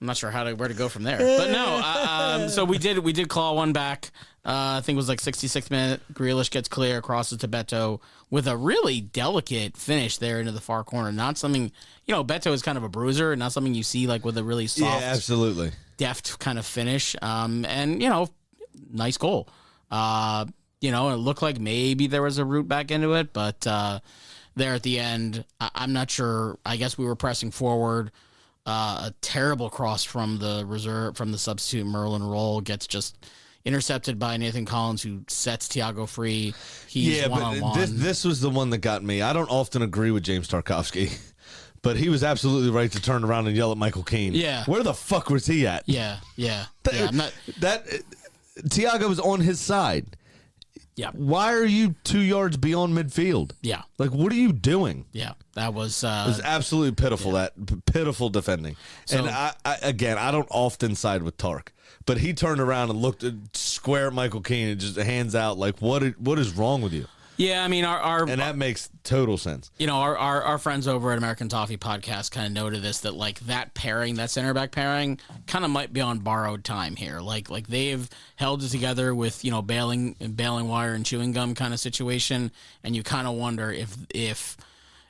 S4: not sure where to go from there. But no, so we did claw one back. I think it was like 66th minute. Grealish gets clear, crosses to Beto with a really delicate finish there into the far corner. Not something, Beto is kind of a bruiser, not something you see like with a really soft,
S2: absolutely
S4: deft kind of finish. And nice goal. It looked like maybe there was a route back into it, but there at the end, I'm not sure. I guess we were pressing forward. A terrible cross from the substitute Merlin Roll gets just intercepted by Nathan Collins, who sets Thiago free. He's one-on-one.
S2: This was the one that got me. I don't often agree with James Tarkowski, but he was absolutely right to turn around and yell at Michael Keane.
S4: Yeah.
S2: Where the fuck was he at?
S4: Yeah.
S2: Thiago was on his side.
S4: Yeah.
S2: Why are you 2 yards beyond midfield?
S4: Yeah.
S2: Like, what are you doing?
S4: Yeah. That was...
S2: it was absolutely pitiful, that pitiful defending.
S4: So,
S2: and I don't often side with Tark, but he turned around and looked square at Michael Keane and just hands out like, what is wrong with you?
S4: Yeah, I mean,
S2: and that makes total sense.
S4: Our friends over at American Toffee Podcast kind of noted this, that like that pairing, that center back pairing, kind of might be on borrowed time here. Like they've held it together with baling wire and chewing gum kind of situation, and you kind of wonder if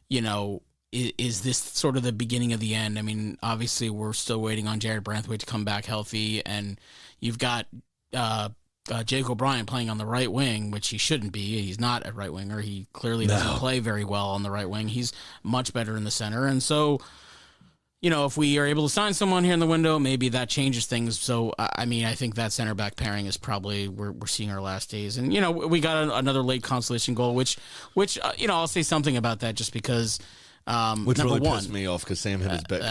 S4: is this sort of the beginning of the end? I mean, obviously we're still waiting on Jared Branthwaite to come back healthy, and you've got Jake O'Brien playing on the right wing, which he shouldn't be. He's not a right winger. He clearly doesn't play very well on the right wing. He's much better in the center. And so, if we are able to sign someone here in the window, maybe that changes things. So, I mean, I think that center back pairing is probably we're seeing our last days. And, we got another late consolation goal, which I'll say something about that just because.
S2: Which
S4: number
S2: really
S4: one,
S2: pissed me off because Sam hit his bet.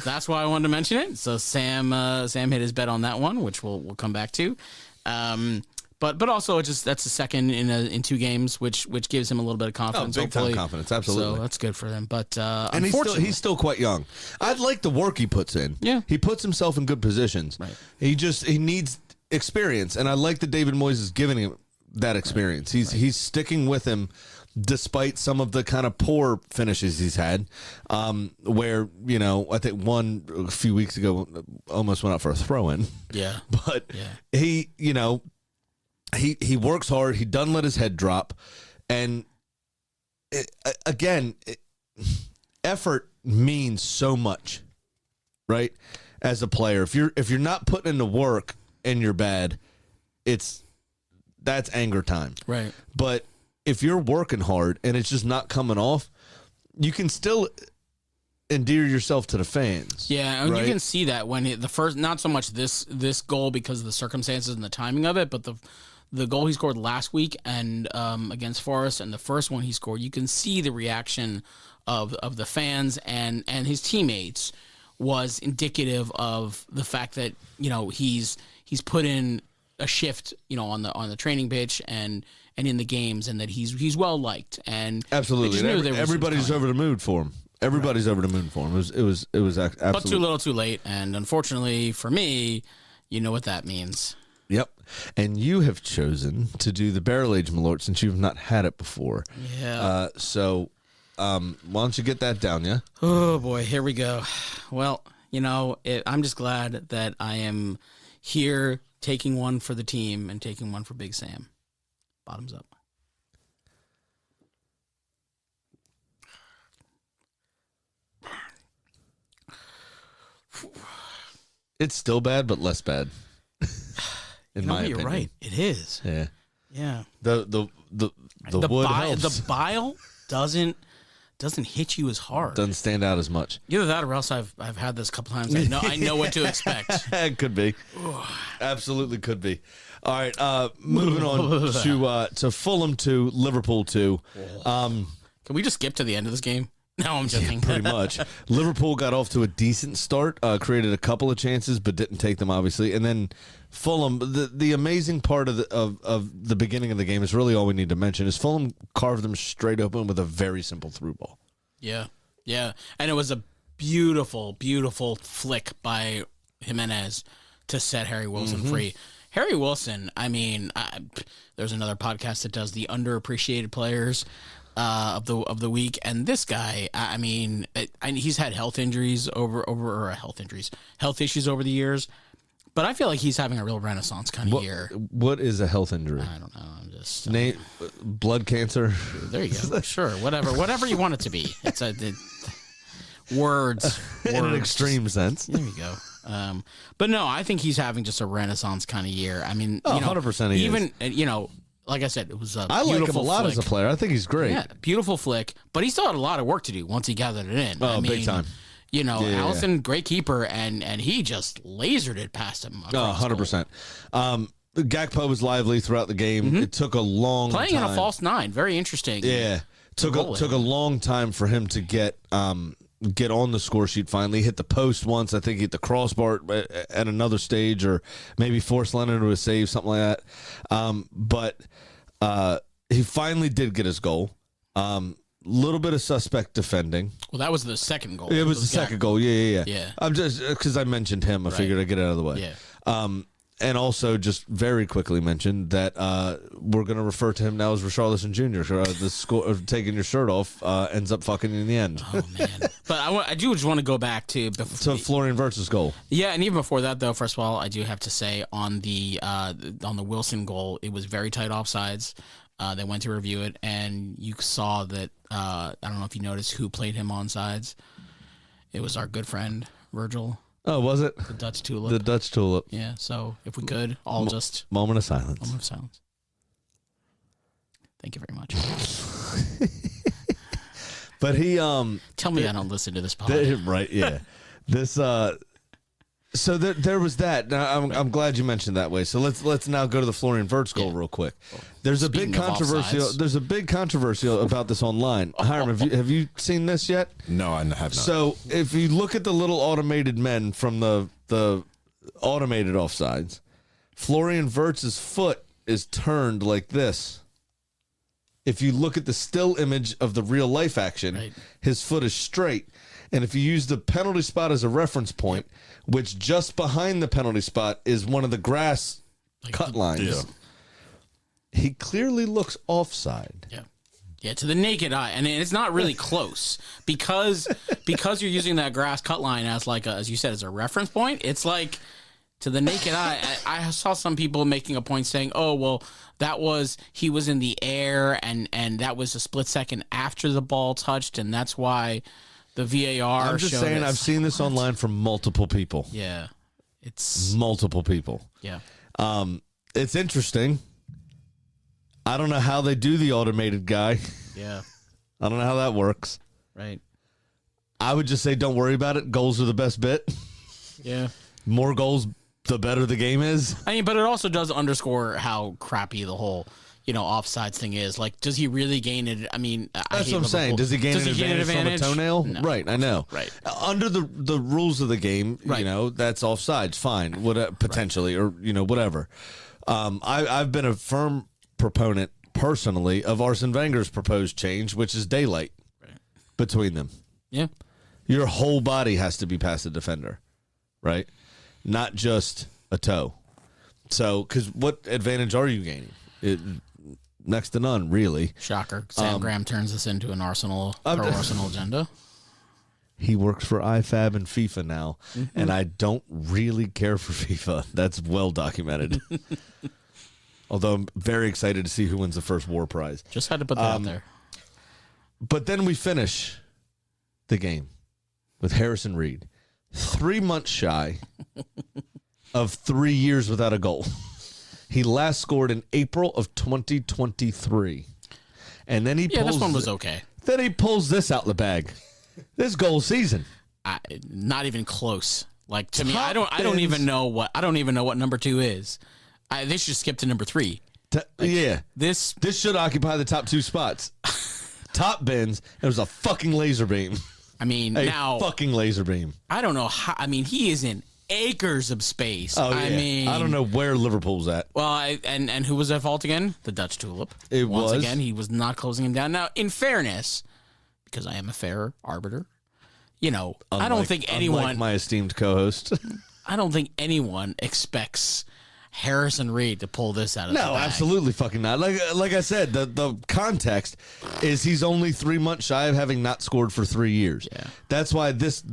S4: That's why I wanted to mention it. So Sam hit his bet on that one, which we'll come back to. But also that's a second in 2 games, which gives him a little bit of confidence.
S2: Big time confidence, absolutely.
S4: So that's good for them. But
S2: and he's still quite young. I like the work he puts in.
S4: Yeah,
S2: he puts himself in good positions.
S4: Right.
S2: He needs experience, and I like that David Moyes is giving him that experience. He's sticking with him. Despite some of the kind of poor finishes he's had, where, I think one a few weeks ago almost went out for a throw-in.
S4: Yeah.
S2: But he works hard. He doesn't let his head drop. And effort means so much, right? As a player, if you're not putting in the work and you're bad, that's anger time.
S4: Right.
S2: But if you're working hard and it's just not coming off, you can still endear yourself to the fans.
S4: Yeah, and you can see that when the first, not so much this goal because of the circumstances and the timing of it, but the goal he scored last week and against Forest, and the first one he scored, you can see the reaction of the fans and his teammates was indicative of the fact that he's put in a shift on the training pitch and in the games, and that he's well liked, and
S2: absolutely everybody's over the moon for him. Everybody's over the moon for him. It was absolutely,
S4: but too little, too late, and unfortunately for me, you know what that means.
S2: Yep, and you have chosen to do the barrel age Malort since you've not had it before.
S4: Yeah.
S2: So, why don't you get that down, yeah?
S4: Oh boy, here we go. Well, I'm just glad that I am here taking one for the team and taking one for Big Sam. Bottoms up.
S2: It's still bad, but less bad. In my opinion,
S4: you're right. It is.
S2: Yeah.
S4: Yeah.
S2: The wood helps.
S4: The bile doesn't hit you as hard.
S2: Doesn't stand out as much.
S4: Either that, or else I've had this a couple times. I know what to expect.
S2: It could be. Absolutely could be. All right. Moving on to Fulham 2, Liverpool 2.
S4: Can we just skip to the end of this game? No, I'm joking.
S2: Pretty much. Liverpool got off to a decent start, created a couple of chances, but didn't take them, obviously. And then Fulham, the amazing part of the beginning of the game is really all we need to mention, is Fulham carved them straight open with a very simple through ball.
S4: Yeah. Yeah. And it was a beautiful, beautiful flick by Jimenez to set Harry Wilson free. Harry Wilson, I mean, there's another podcast that does the underappreciated players of the week, and this guy, I mean, he's had health issues over the years, but I feel like he's having a real renaissance kind of year.
S2: What is a health injury?
S4: I don't know. I'm just
S2: blood cancer.
S4: There you go. Sure, whatever you want it to be. It's words
S2: in an extreme sense.
S4: There you go. But no, I think he's having just a renaissance kind of year. I mean,
S2: 100%
S4: even like I said, it was a
S2: I like him a lot
S4: flick.
S2: as a player. I think he's great.
S4: Yeah, beautiful flick, but he still had a lot of work to do once he gathered it in.
S2: Oh, big time.
S4: Allison, great keeper, and he just lasered it past him.
S2: 100%. Gakpo was lively throughout the game. It took a long time.
S4: Playing in a false nine, very interesting.
S2: Yeah, took a long time for him to get on the score sheet. Finally hit the post once. I think he hit the crossbar at another stage, or maybe forced Lennon to a save, something like that. But he finally did get his goal. Little bit of suspect defending.
S4: Well, that was the second goal.
S2: It was the second goal. Yeah.
S4: Yeah.
S2: I'm just because I mentioned him. I figured I'd get it out of the way.
S4: Yeah.
S2: And also just very quickly mentioned that we're going to refer to him now as Richarlison Jr. The score of taking your shirt off ends up fucking in the end.
S4: Oh man! But I do just want to go back to
S2: Florian Wirtz's goal.
S4: Yeah, and even before that, though, first of all, I do have to say on the Wilson goal, it was very tight offsides. They went to review it, and you saw that. I don't know if you noticed who played him on sides. It was our good friend Virgil.
S2: Oh, was it?
S4: The Dutch tulip.
S2: The Dutch tulip.
S4: Yeah, so if we could, all just...
S2: Moment of silence.
S4: Moment of silence. Thank you very much.
S2: But he...
S4: Tell me I don't listen to this podcast.
S2: Right, yeah. This... So there was that. Now I'm glad you mentioned that way. So let's now go to the Florian Wirtz goal real quick. There's a big controversy about this online. Hiram, have you seen this yet?
S3: No, I have not.
S2: So if you look at the little automated men from the automated offsides, Florian Wirtz's foot is turned like this. If you look at the still image of the real life action, his foot is straight. And if you use the penalty spot as a reference point, which just behind the penalty spot is one of the grass cut lines, he clearly looks offside.
S4: Yeah, to the naked eye, and it's not really close because you're using that grass cut line as as you said, as a reference point. It's like to the naked eye. I saw some people making a point saying, "Oh, well, he was in the air, and that was a split second after the ball touched, and that's why." The VAR.
S2: I'm just saying, I've seen this online from multiple people.
S4: Yeah, it's
S2: multiple people.
S4: Yeah,
S2: it's interesting. I don't know how they do the automated guy.
S4: Yeah,
S2: I don't know how that works.
S4: Right.
S2: I would just say, don't worry about it. Goals are the best bit.
S4: Yeah,
S2: more goals, the better the game is.
S4: I mean, but it also does underscore how crappy the whole offsides thing is. Like, does he really gain it? I mean,
S2: that's what I'm saying. Does he gain an advantage from a toenail?
S4: No.
S2: Right, I know.
S4: Right.
S2: Under the rules of the game, that's offsides. Fine, potentially, or whatever. I've been a firm proponent personally of Arsene Wenger's proposed change, which is daylight between them.
S4: Yeah.
S2: Your whole body has to be past the defender, right? Not just a toe. So, because what advantage are you gaining? Next to none, really.
S4: Shocker. Sam Graham turns this into an Arsenal agenda.
S2: He works for IFAB and FIFA now, and I don't really care for FIFA. That's well documented. Although I'm very excited to see who wins the first war prize.
S4: Just had to put that out there.
S2: But then we finish the game with Harrison Reed. 3 months shy of 3 years without a goal. He last scored in April of 2023. And then he pulls...
S4: Yeah, this one was okay.
S2: Then he pulls this out the bag. This goal season.
S4: Not even close. Like, to me, I don't even know what number 2 is. They should skip to number 3.
S2: This should occupy the top 2 spots. Top bins. It was a fucking laser beam.
S4: I mean,
S2: fucking laser beam.
S4: I don't know how. I mean, he is in acres of space.
S2: Oh, yeah.
S4: I mean,
S2: I don't know where Liverpool's at.
S4: Well, and who was at fault again? The Dutch tulip. Once again, he was not closing him down. Now, in fairness, because I am a fair arbiter, I don't think anyone.
S2: Unlike my esteemed co-host.
S4: I don't think anyone expects Harrison Reed to pull this out of the bag.
S2: No, absolutely fucking not. Like I said, the context is he's only 3 months shy of having not scored for 3 years.
S4: Yeah.
S2: That's why this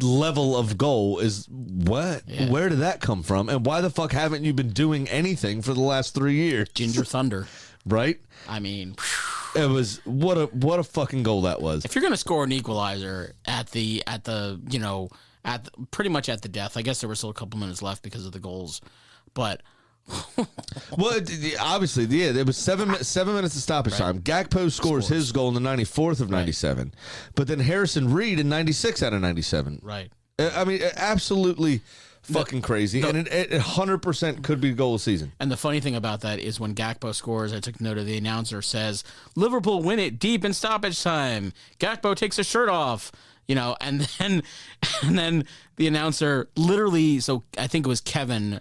S2: level of goal is what? Yeah. Where did that come from? And why the fuck haven't you been doing anything for the last 3 years?
S4: Ginger Thunder.
S2: Right?
S4: I mean,
S2: it was what a fucking goal that was.
S4: If you're gonna score an equalizer at pretty much at the death, I guess there were still a couple minutes left because of the goals. But
S2: well, obviously, yeah, there was 7 minutes of stoppage time. Gakpo scores his goal in the 94th of 97, but then Harrison Reed in 96 out of 97.
S4: Right.
S2: I mean, absolutely fucking crazy, and it 100% could be goal of the season.
S4: And the funny thing about that is when Gakpo scores, I took note of the announcer says, Liverpool win it deep in stoppage time. Gakpo takes his shirt off. And then the announcer literally, so I think it was Kevin,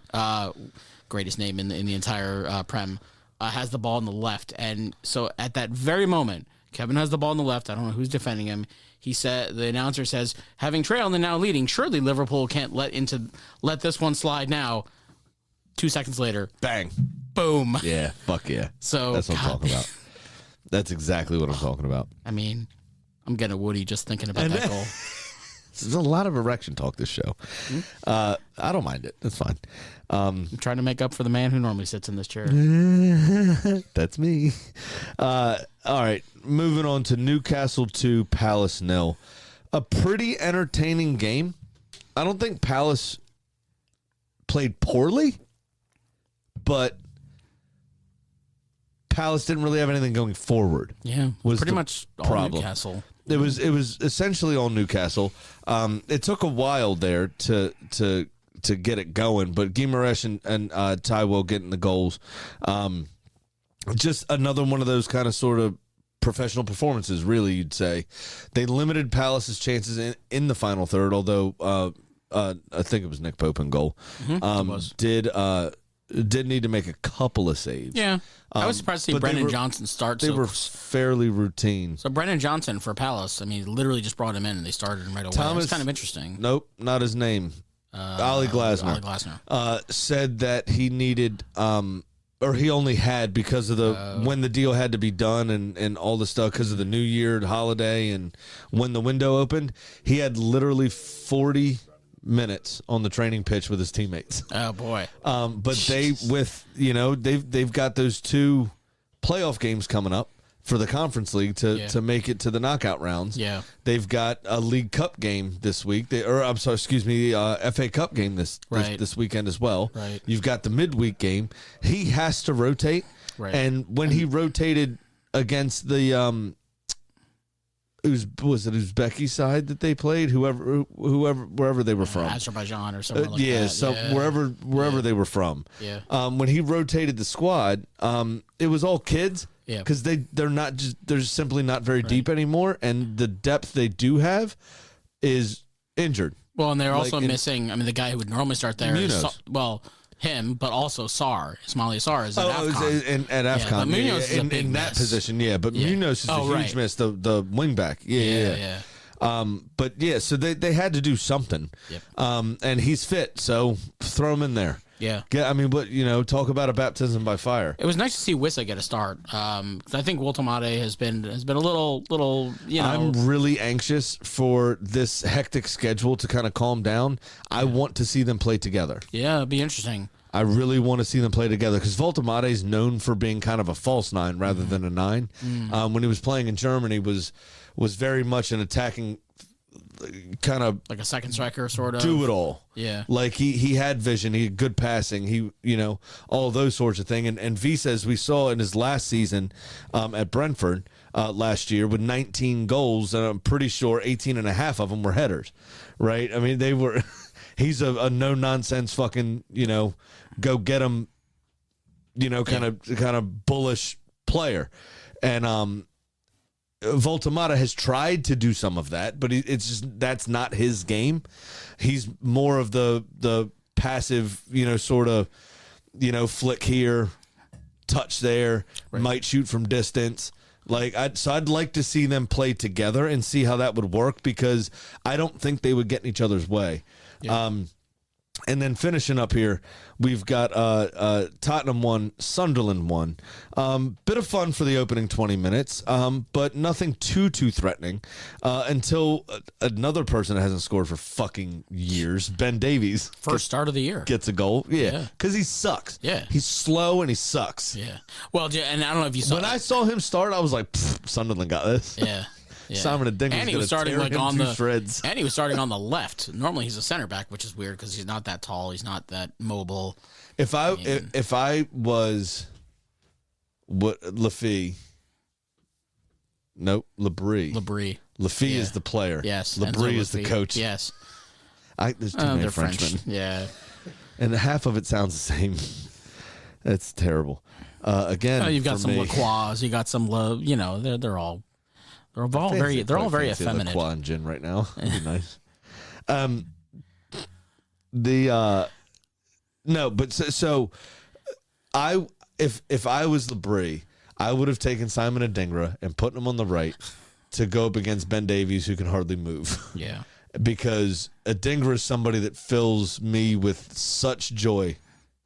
S4: greatest name in the entire Prem, has the ball on the left. And so at that very moment, Kevin has the ball on the left. I don't know who's defending him. The announcer says, having trailed and now leading, surely Liverpool can't let this one slide now. 2 seconds later,
S2: bang,
S4: boom.
S2: Yeah, fuck yeah.
S4: So
S2: that's what I'm talking about. That's exactly what I'm talking about.
S4: I mean, I'm getting a Woody just thinking about that goal.
S2: There's a lot of erection talk this show. I don't mind it. That's fine.
S4: I'm trying to make up for the man who normally sits in this chair.
S2: That's me. All right. Moving on to Newcastle 2, Palace 0. A pretty entertaining game. I don't think Palace played poorly, but Palace didn't really have anything going forward.
S4: Yeah, was pretty much all problem. Newcastle.
S2: It was essentially all Newcastle. It took a while there to get it going, but Guimaraes and Taiwo getting the goals. Just another one of those kind of sort of professional performances, really, you'd say. They limited Palace's chances in the final third, although I think it was Nick Pope in goal. Did need to make a couple of saves.
S4: Yeah. I was surprised to see Brennan Johnson start.
S2: They were fairly routine.
S4: So Brennan Johnson for Palace, I mean, literally just brought him in and they started him right away. It was kind of interesting.
S2: Nope, not his name. Ollie Glasner. Said that he needed, or he only had because of when the deal had to be done and all the stuff because of the New Year holiday and when the window opened, he had literally 40 minutes on the training pitch with his teammates.
S4: Oh boy.
S2: But they've got those 2 playoff games coming up for the Conference League to make it to the knockout rounds.
S4: Yeah.
S2: They've got a League Cup game this week. FA Cup game this weekend as well.
S4: Right.
S2: You've got the midweek game. He has to rotate.
S4: Right.
S2: And when he rotated against the was it Uzbeki side that they played? Wherever they were from,
S4: Azerbaijan or something like that.
S2: So wherever they were from.
S4: Yeah.
S2: When he rotated the squad, it was all kids.
S4: Yeah.
S2: Because they're simply not very deep anymore, and the depth they do have is injured.
S4: Well, and they're also missing. I mean, the guy who would normally start there is him, but also Ismaila Sarr is at AFCON.
S2: At AFCON.
S4: But Munoz is a big
S2: in that
S4: miss.
S2: position, but Munoz is a huge miss, the wing back. Yeah. But so they had to do something.
S4: Yep.
S2: And he's fit, so throw him in there.
S4: Yeah.
S2: I mean, talk about a baptism by fire.
S4: It was nice to see Wissa get a start. I think Woltemade has been a little.
S2: I'm really anxious for this hectic schedule to kind of calm down. I want to see them play together.
S4: Yeah, it'd be interesting.
S2: I really want to see them play together because Woltemade is known for being kind of a false 9 rather than a 9. When he was playing in Germany, was very much an attacking kind of
S4: like a second striker, sort of
S2: do it all.
S4: Yeah,
S2: like he had vision, he had good passing, all those sorts of things. And V says we saw in his last season at Brentford last year with 19 goals, and I'm pretty sure 18 and a half of them were headers, right? I mean, they were. He's a no nonsense fucking go get him, kind of bullish player, and Voltamata has tried to do some of that, but it's just that's not his game. He's more of the passive, sort of, flick here, touch there, might shoot from distance. So I'd like to see them play together and see how that would work, because I don't think they would get in each other's way. Yeah. And then finishing up here, we've got Tottenham 1, Sunderland 1. Bit of fun for the opening 20 minutes, but nothing too threatening until another person that hasn't scored for fucking years, Ben Davies.
S4: First start of the year.
S2: Gets a goal. Yeah. Because he sucks.
S4: Yeah.
S2: He's slow and he sucks.
S4: Yeah. Well, and I don't know if you saw
S2: when I saw him start, I was like, Sunderland got this.
S4: Yeah. Yeah.
S2: Simon and
S4: he was starting
S2: on the shreds.
S4: And he was starting on the left. Normally he's a center back, which is weird because he's not that tall. He's not that mobile.
S2: If I was Lafie, nope, Labrie. Lafie is the player.
S4: Yes.
S2: Labrie is the coach.
S4: Yes.
S2: There's too many Frenchmen.
S4: Yeah.
S2: And half of it sounds the same. It's terrible. Again,
S4: you've got some Lacroix. You got some they're all. They're all very effeminate.
S2: Lacroix and gin right now. That'd be nice. If I was Labrie, I would have taken Simon Adingra and put him on the right to go up against Ben Davies, who can hardly move.
S4: Yeah.
S2: Because Adingra is somebody that fills me with such joy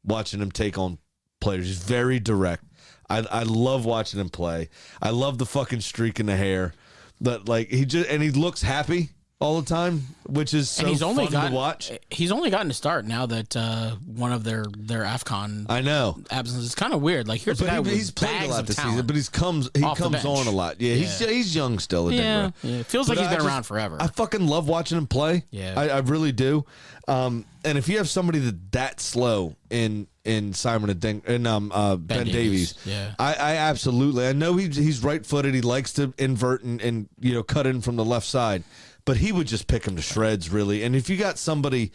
S2: watching him take on players. He's very direct. I love watching him play. I love the fucking streak in the hair. That he looks happy all the time, which is so fun to watch.
S4: He's only gotten to start now that one of their AFCON absences. It's kind of weird. Like here's a guy with
S2: he's played a lot this season, but he comes on a lot. Yeah. He's young still.
S4: Yeah, it feels like he's been around forever.
S2: I fucking love watching him play.
S4: Yeah,
S2: I really do. And if you have somebody that slow in Simon and Ben Davies,
S4: yeah,
S2: I absolutely. I know he's right-footed. He likes to invert and cut in from the left side, but he would just pick him to shreds, really. And if you got somebody,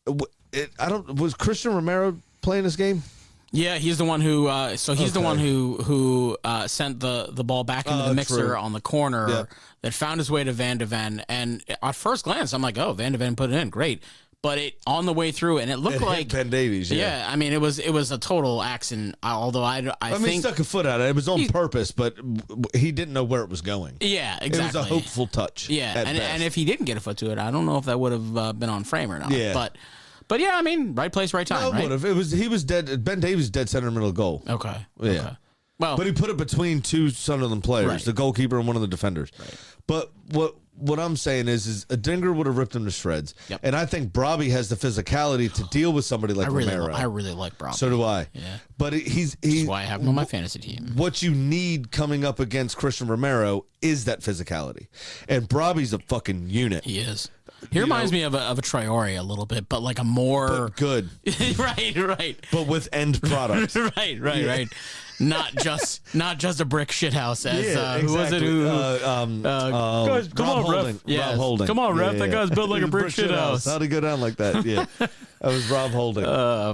S2: was Christian Romero playing this game?
S4: Yeah, he's the one who. He's the one who sent the ball back into the mixer on the corner that found his way to Van de Ven. And at first glance, I'm like, oh, Van de Ven put it in, great. But it on the way through, and it looked like
S2: Ben Davies. Yeah,
S4: I mean, it was a total accident. Although I think
S2: he stuck a foot out. It was on purpose, but he didn't know where it was going.
S4: Yeah, exactly.
S2: It was a hopeful touch.
S4: Yeah, and if he didn't get a foot to it, I don't know if that would have been on frame or not.
S2: Yeah.
S4: But yeah, I mean, right place, right time.
S2: No, it would have. He was dead. Ben Davies dead center middle of goal.
S4: Okay.
S2: Yeah.
S4: Okay. Well,
S2: but he put it between two Sunderland players, the goalkeeper and one of the defenders.
S4: Right.
S2: But what I'm saying is Adingra would have ripped him to shreds.
S4: Yep.
S2: And I think Brobby has the physicality to deal with somebody like Romero.
S4: I really like Brobby.
S2: So do I.
S4: Yeah.
S2: But
S4: That's why I have him on my fantasy team.
S2: What you need coming up against Christian Romero is that physicality. And Brobby's a fucking unit.
S4: He is. He reminds me of a Traore a little bit, but like a more
S2: but good.
S4: right.
S2: But with end product.
S4: right. Not just a brick shithouse as
S2: exactly.
S4: who was it
S2: guys, come on,
S4: Holding.
S2: Ref. Yes. Rob Holding.
S4: Come on, Ref. That guy's built like a brick shithouse.
S2: How'd he go down like that? Yeah. That was Rob Holding.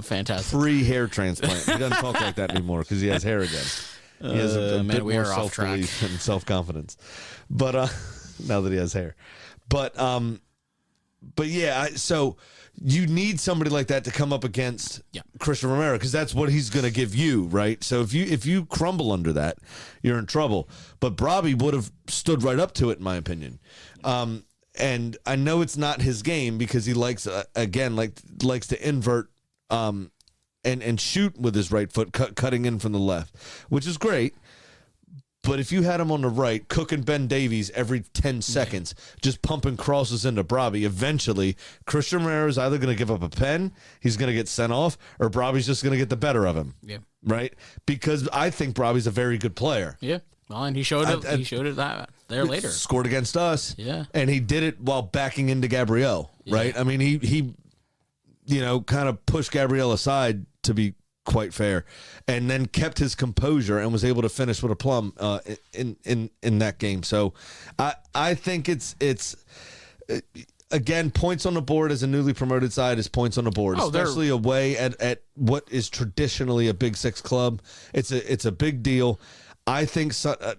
S4: Fantastic.
S2: Free hair transplant. He doesn't talk like that anymore because he has hair again. He has a bit more self-belief and self-confidence. But now that he has hair. But yeah, so you need somebody like that to come up against Christian Romero because that's what he's going to give you, right? So if you crumble under that, you're in trouble. But Brobby would have stood right up to it, in my opinion. And I know it's not his game because he likes to invert and shoot with his right foot, cutting in from the left, which is great. But if you had him on the right, cooking Ben Davies every 10 seconds, just pumping crosses into Brobby, eventually Christian Romero is either going to give up a pen, he's going to get sent off, or Brobby's just going to get the better of him.
S4: Yeah.
S2: Right? Because I think Brobby's a very good player.
S4: Yeah. Well, and he showed it. He showed it that there later.
S2: Scored against us.
S4: Yeah.
S2: And he did it while backing into Gabriel, right? I mean, he kind of pushed Gabriel aside, to be quite fair, and then kept his composure and was able to finish with a plum in that game. So I think it's again, points on the board as a newly promoted side is points on the board, especially away at what is traditionally a Big Six club. It's a big deal. I think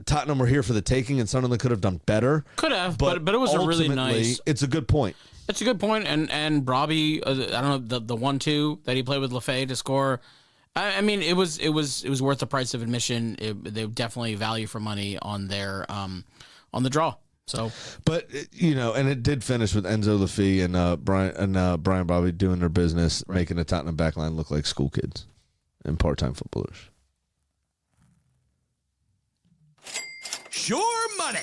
S2: Tottenham were here for the taking, and Sunderland could have done better.
S4: Could have, but it was a really nice.
S2: It's a good point.
S4: It's a good point, and Robbie, I don't know, the 1-2 that he played with Lafay to score. I mean, it was worth the price of admission. They definitely value for money on their on the draw. So,
S2: but and it did finish with Enzo Lafay and Brian Bobby doing their business, making the Tottenham backline look like school kids and part-time footballers.
S5: Sure money.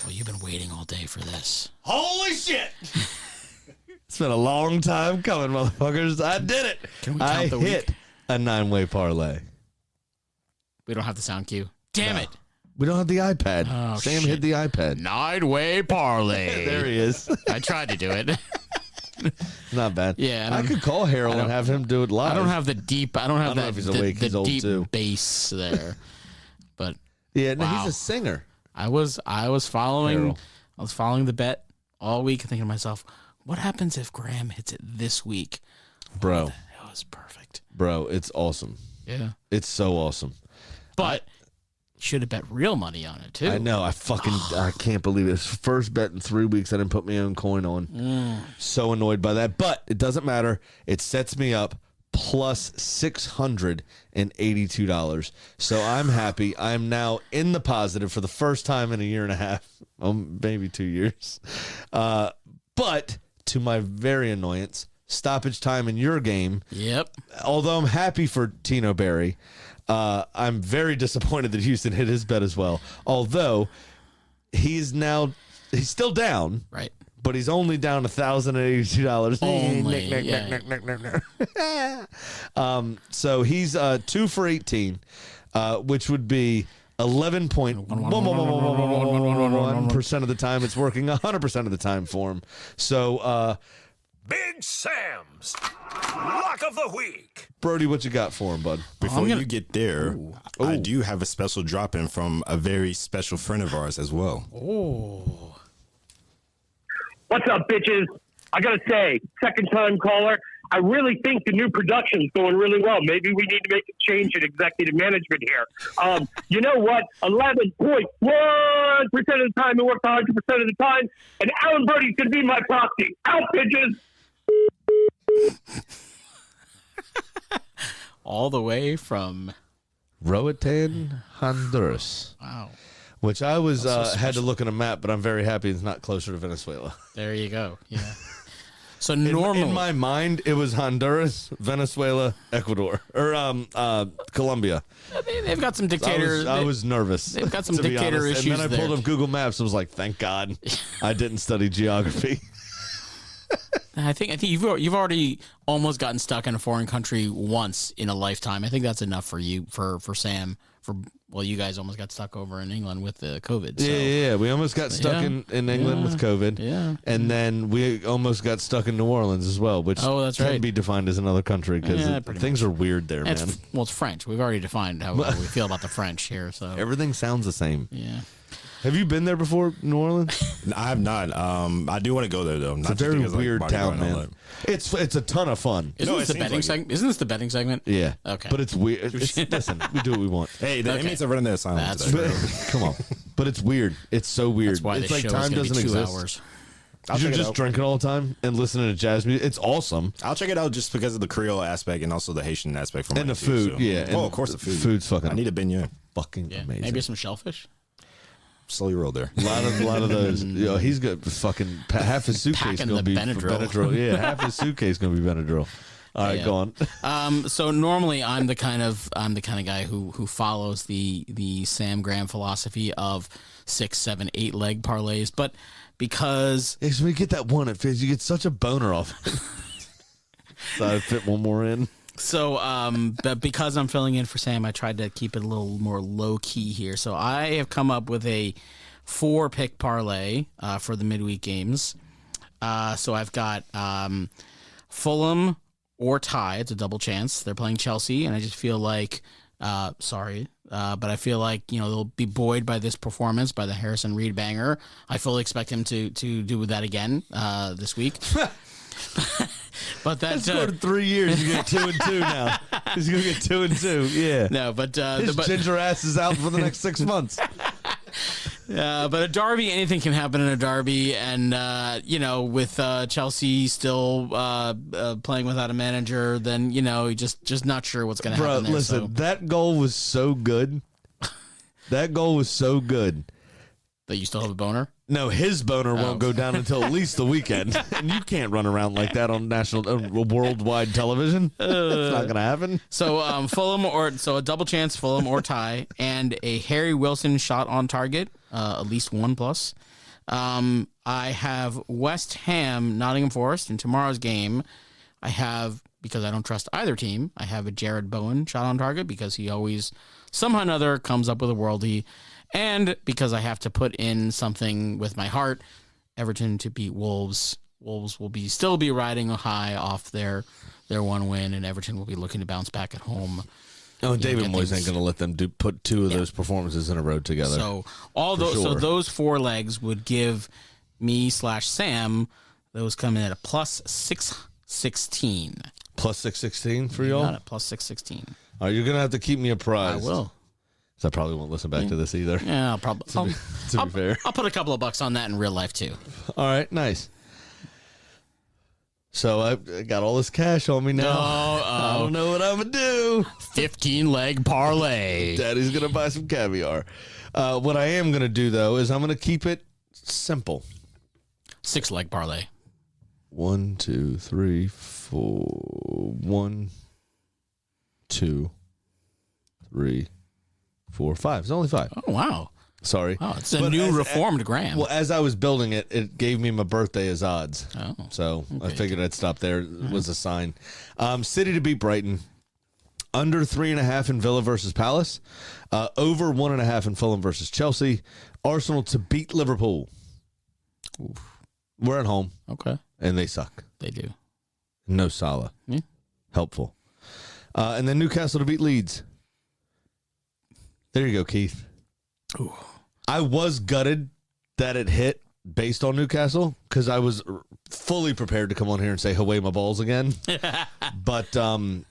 S4: Well, you've been waiting all day for this.
S5: Holy shit.
S2: It's been a long time coming, motherfuckers. I did it.
S4: Can we count the week?
S2: Hit a 9-way parlay.
S4: We don't have the sound cue. Damn it.
S2: We don't have the iPad.
S4: Oh,
S2: Sam
S4: shit.
S2: hit the iPad.
S4: 9-way parlay.
S2: There he is.
S4: I tried to do it.
S2: Not bad.
S4: Yeah,
S2: I could call Harold and have him do it live.
S4: I don't have the deep. I don't have
S2: know
S4: that.
S2: if he's awake.
S4: The
S2: He's old,
S4: deep
S2: too.
S4: bass there. But
S2: Yeah, no,
S4: Wow.
S2: he's a singer.
S4: I was following.
S2: Harold.
S4: I was following the bet all week, thinking to myself, what happens if Graham hits it this week?
S2: Bro,
S4: It was perfect.
S2: bro, it's awesome.
S4: Yeah,
S2: It's so awesome.
S4: but should have bet real money on it too.
S2: I know. I can't believe it. It's the first bet in 3 weeks I didn't put my own coin on. So annoyed by that. But it doesn't matter. It sets me up plus $682. So I'm happy. I'm now in the positive for the first time in a year and a half. Maybe 2 years. But to my very annoyance, stoppage time in your game.
S4: Yep.
S2: Although I'm happy for Tino Berry, I'm very disappointed that Houston hit his bet as well. Although he's still down,
S4: Right.
S2: but he's only down $1,082.
S4: Only.
S2: So he's 2 for 18, which would be 11.1% of the time it's working, 100% of the time for him. So,
S5: Big Sam's Lock of the Week.
S2: Brody, what you got for him, bud?
S3: Before you get there, I do have a special drop in from a very special friend of ours as well.
S7: What's up, bitches? I gotta say, second time caller. I really think the new production's going really well. Maybe we need to make a change in executive management here. You know what? 11.1% of the time, it works 100% of the time. And Alan Brody's gonna be my proxy. Out, bitches.
S4: All the way from
S2: Roatan, Honduras.
S4: wow.
S2: Which I was had to look at a map, but I'm very happy it's not closer to Venezuela.
S4: There you go. Yeah. So normally,
S2: In my mind, it was Honduras, Venezuela, Ecuador, or Colombia.
S4: they've got some dictators.
S2: I was nervous.
S4: They've got some
S2: to be
S4: dictator
S2: honest.
S4: issues
S2: And then I
S4: there.
S2: pulled up Google Maps and was like, thank God I didn't study geography.
S4: I think you've already almost gotten stuck in a foreign country once in a lifetime. I think that's enough for you, for Sam. You guys almost got stuck over in England with the COVID. So.
S2: Yeah. We almost got stuck in England with COVID.
S4: Yeah.
S2: And then we almost got stuck in New Orleans as well, which
S4: that's
S2: can
S4: right.
S2: be defined as another country because
S4: pretty
S2: things are weird there, man.
S4: It's French. We've already defined how we feel about the French here. So
S2: Everything sounds the same.
S4: yeah.
S2: Have you been there before, New Orleans?
S3: I have not. I do want to go there though.
S2: It's a very weird town, man. It's a ton of fun.
S4: Isn't
S3: No,
S4: this
S3: it
S4: the
S3: seems
S4: betting
S3: like
S4: segment? Isn't this the betting segment?
S2: Yeah.
S4: Okay.
S2: But it's weird. Listen, we do what we want.
S3: Hey, the inmates are running their Asylum
S4: That's
S3: today.
S4: true.
S2: Come on. But it's weird. It's so weird.
S4: That's why
S2: it's
S4: the
S2: like
S4: show
S2: time
S4: is going to
S2: doesn't
S4: be 2
S2: exist.
S4: hours.
S3: I'll
S2: You're
S3: check it
S2: just
S3: out.
S2: drinking all the time and listening to jazz music. It's awesome.
S3: I'll check it out just because of the Creole aspect and also the Haitian aspect from
S2: And the
S3: it, too,
S2: food,
S3: so.
S2: yeah.
S3: Oh,
S2: And
S3: of course the food.
S2: Food's fucking
S3: I need a beignet.
S2: fucking
S4: Yeah.
S2: amazing.
S4: Maybe some shellfish.
S3: Slowly roll there.
S2: A lot of those. He's got fucking half his suitcase
S4: Packing
S2: gonna
S4: the
S2: be
S4: Benadryl.
S2: Benadryl. Yeah, half his suitcase gonna be Benadryl. All right,
S4: Yeah.
S2: go on.
S4: So normally I'm the kind of guy who follows the Sam Graham philosophy of 6, 7, 8 leg parlays, but because
S2: Yeah, 'cause when you get that one, it feels you get such a boner off it. So I fit one more in.
S4: So, but because I'm filling in for Sam, I tried to keep it a little more low key here. So I have come up with a 4-pick parlay for the midweek games. So I've got Fulham or tie. It's a double chance. They're playing Chelsea, and I just feel like, but I feel like they'll be buoyed by this performance by the Harrison Reed banger. I fully expect him to do that again this week. But that's
S2: for 3 years. You get 2-2 now. He's gonna get 2-2. Yeah.
S4: No, but
S2: his ginger ass is out for the next 6 months.
S4: But a derby, anything can happen in a derby, and with Chelsea still playing without a manager, then just not sure what's going to happen.
S2: Bro, listen, that goal was so good. That goal was so good.
S4: That you still have a boner?
S2: No, his boner won't go down until at least the weekend, and you can't run around like that on worldwide television. That's not gonna happen.
S4: So Fulham a double chance, Fulham or tie, and a Harry Wilson shot on target, at least 1+. I have West Ham, Nottingham Forest in tomorrow's game. I have, because I don't trust either team, I have a Jared Bowen shot on target because he always somehow or another comes up with a worldie. And because I have to put in something with my heart, Everton to beat Wolves. Wolves will still be riding high off their one win, and Everton will be looking to bounce back at home.
S2: Oh, David Moyes ain't going to let them put 2 of those performances in a row together.
S4: So those 4 legs would give me/Sam those come in at a +616.
S2: +616 for y'all?
S4: Not at +616.
S2: All right, you're going to have to keep me apprised.
S4: I will.
S2: So I probably won't listen back to this either.
S4: Yeah, I'll probably.
S2: To be fair,
S4: I'll put a couple of bucks on that in real life too.
S2: All right, nice. So I got all this cash on me now. I don't know what I'm gonna do.
S4: 15-leg parlay.
S2: Daddy's gonna buy some caviar. What I am gonna do though is I'm gonna keep it simple.
S4: 6-leg parlay.
S2: 1, 2, 3, 4. 1, 2, 3, 4, 5. It's only 5.
S4: Oh, wow.
S2: Sorry.
S4: Oh, it's a new reformed gram.
S2: Well, as I was building it, it gave me my birthday as odds.
S4: Oh.
S2: So I figured I'd stop there. It was a sign. City to beat Brighton. Under 3.5 in Villa versus Palace. Over 1.5 in Fulham versus Chelsea. Arsenal to beat Liverpool.
S4: Oof.
S2: We're at home.
S4: Okay.
S2: And they suck.
S4: They do.
S2: No Salah.
S4: Yeah.
S2: Helpful. And then Newcastle to beat Leeds. There you go, Keith.
S4: Ooh.
S2: I was gutted that it hit based on Newcastle because I was fully prepared to come on here and say, away my balls again. But I'll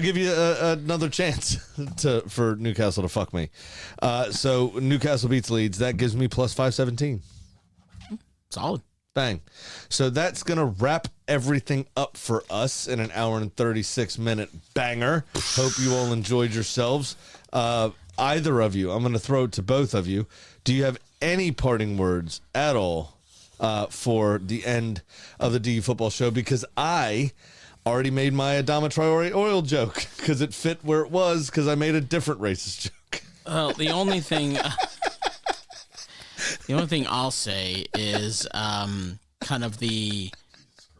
S2: give you another chance for Newcastle to fuck me. So Newcastle beats Leeds. That gives me +517.
S4: Solid.
S2: Bang. So that's going to wrap everything up for us in an hour and 36-minute banger. Hope you all enjoyed yourselves. Either of you, I'm going to throw it to both of you. Do you have any parting words at all for the end of the DU Football Show? Because I already made my Adama Traore oil joke because it fit where it was because I made a different racist joke.
S4: Well, the only thing I'll say is kind of the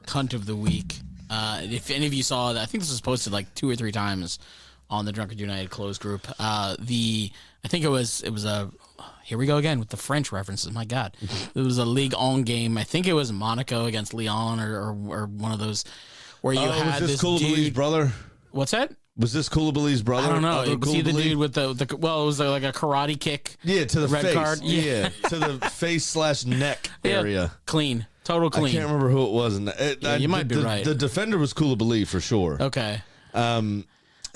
S4: cunt of the week. If any of you saw that, I think this was posted like 2 or 3 times on the Drunkard United closed group. I think it was a, here we go again with the French references. My God, it was a Ligue 1 game. I think it was Monaco against Lyon or one of those where you had
S2: was this
S4: this
S2: Koulibaly's
S4: dude.
S2: brother?
S4: What's that?
S2: Was this Koulibaly's brother?
S4: I don't know.
S2: Other
S4: Was he the
S2: Koulibaly?
S4: dude with the well, it was like a karate kick.
S2: Yeah, to the
S4: red
S2: face.
S4: card.
S2: Yeah, to the face/neck area.
S4: Yeah. Clean. Total clean.
S2: I can't remember who it was.
S4: You might be right.
S2: The defender was Koulibaly for sure.
S4: Okay.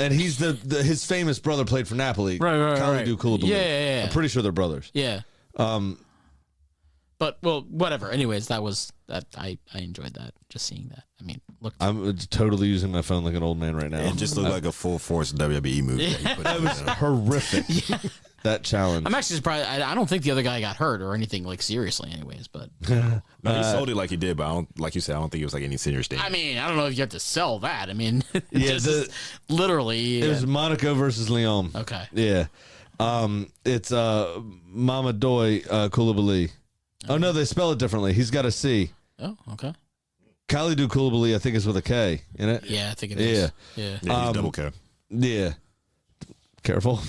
S2: And he's his famous brother played for Napoli.
S4: Right.
S2: Kalidou Koulibaly.
S4: Yeah.
S2: I'm pretty sure they're brothers.
S4: Yeah. But well, whatever. Anyways, that was that. I enjoyed that. Just seeing that. I mean, look.
S2: I'm totally using my phone like an old man right now.
S3: It just looked like a full force WWE movie.
S2: That was horrific. That challenge.
S4: I'm actually surprised. I don't think the other guy got hurt or anything like seriously. Anyways, but
S3: No, he sold it like he did, but I don't, like you said, I don't think it was like any serious thing.
S4: I mean, I don't know if you have to sell that. I mean,
S2: Yeah,
S4: just literally.
S2: It was Monaco versus Lyon.
S4: Okay.
S2: Yeah. It's Mamadou Koulibaly. Oh no, they spell it differently. He's got a C.
S4: Oh, okay.
S2: Kalidou Koulibaly, I think, is with a K in it.
S4: Yeah, I think it is.
S3: Yeah, he's double K.
S2: Yeah. Careful.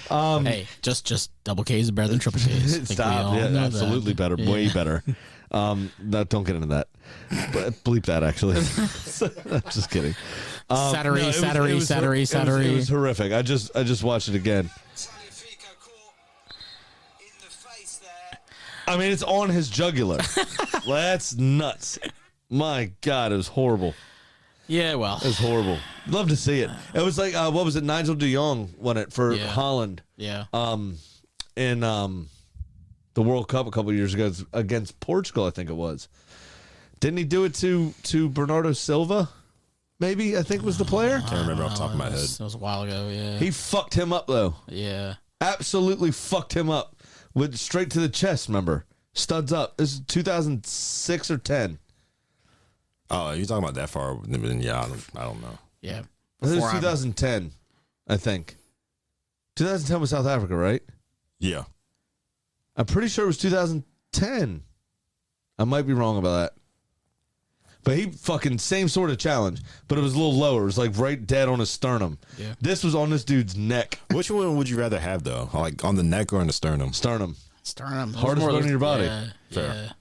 S4: Hey, just double K's is better than triple K's. I think we
S2: Stop.
S4: all
S2: Yeah,
S4: know
S2: absolutely
S4: that.
S2: better. Way better. No, don't get into that. But bleep that, actually. Just kidding.
S4: Sattery,
S2: it was-
S4: Sattery,
S2: it was-
S4: Sattery,
S2: it was-
S4: Sattery.
S2: It was horrific. I just watched it again. I mean, it's on his jugular. That's nuts. My God, it was horrible.
S4: Yeah, well.
S2: It was horrible. Love to see it. It was like, what was it? Nigel de Jong won it for
S4: Yeah.
S2: Holland.
S4: Yeah.
S2: In the World Cup a couple years ago against Portugal, I think it was. Didn't he do it to Bernardo Silva? Maybe, I think was the player.
S3: Can't remember off the top of my head.
S4: That was a while ago, yeah.
S2: He fucked him up though.
S4: Yeah.
S2: Absolutely fucked him up. Went straight to the chest, remember? Studs up. This is 2006 or 10.
S3: Oh, you're talking about that far? Then yeah, I don't know.
S4: Yeah.
S2: This is
S4: Before I'm-
S2: 2010, I think. 2010 was South Africa, right?
S3: Yeah.
S2: I'm pretty sure it was 2010. I might be wrong about that. But he fucking same sort of challenge, but it was a little lower. It was like right dead on his sternum.
S4: Yeah.
S2: This was on this dude's neck.
S3: Which one would you rather have though? Like on the neck or in the sternum?
S2: Sternum.
S4: Sternum.
S2: Hardest bone in your body.
S4: Yeah.
S3: Fair.
S4: Yeah.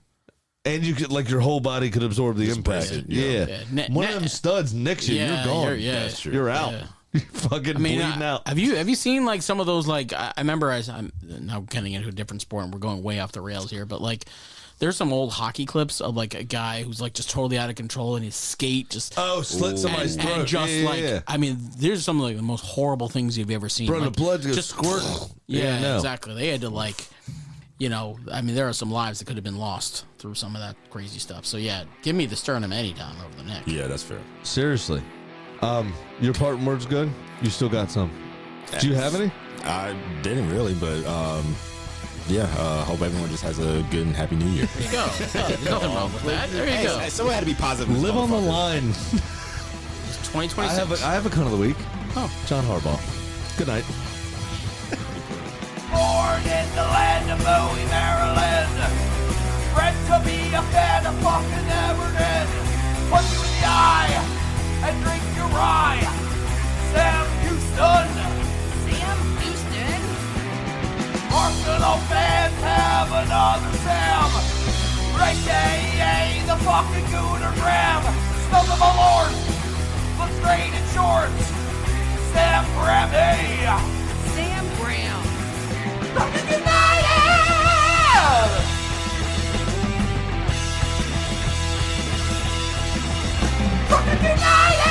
S2: And you could, like, your whole body could absorb the
S3: Just
S2: impact.
S3: brace it,
S2: Yeah.
S3: yeah.
S4: Yeah.
S2: One of them studs nicks you.
S4: Yeah,
S2: You're gone.
S4: you're- yeah.
S3: That's true.
S2: You're out.
S4: Yeah.
S2: You're fucking
S4: I mean,
S2: bleeding out.
S4: have you seen like some of those like I remember I'm now getting into a different sport and we're going way off the rails here, but like there's some old hockey clips of like a guy who's like just totally out of control and his skate just
S2: Oh, slit somebody's
S4: and,
S2: throat.
S4: and just
S2: Yeah,
S4: like
S2: yeah.
S4: I mean, there's some of like the most horrible things you've ever seen.
S2: Bro, the
S4: like,
S2: blood just
S4: just
S2: squirting.
S4: Yeah,
S2: I know.
S4: exactly. They had to like, you know, I mean, there are some lives that could have been lost through some of that crazy stuff. So yeah, give me the sternum anytime over the neck.
S3: Yeah, that's fair.
S2: Seriously. Your parting words good? You still got some. Do you have any?
S3: I didn't really, but yeah. Hope everyone just has a good and happy New Year.
S4: There you go. There's nothing wrong with that. There you go.
S3: Someone had to be positive.
S2: Live on the line.
S4: It's 2026.
S2: I have a cunt of the week.
S4: Oh.
S2: John Harbaugh. Good night.
S5: Born in the land of Bowie, Maryland. Bred to be a fan of fucking Everton. Punch you in the eye and drink your rye. Sam Houston.
S6: Sam Houston.
S5: Arsenal fans have another Sam. Right day, the fucking Gooner Graham. Smells of a lord. Looks great in shorts. Sam Grammy.
S6: Sam Brown.
S5: Fucking United! Fucking United!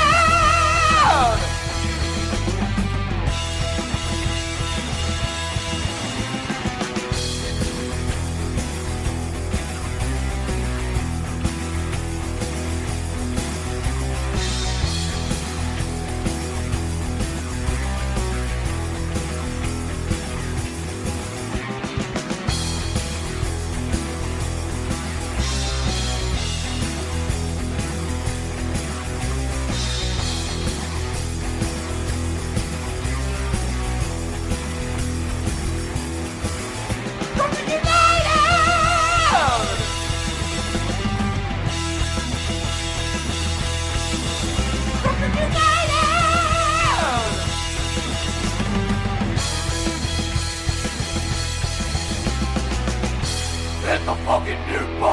S5: Fucking United! Fucking United! Hit the fucking mute button!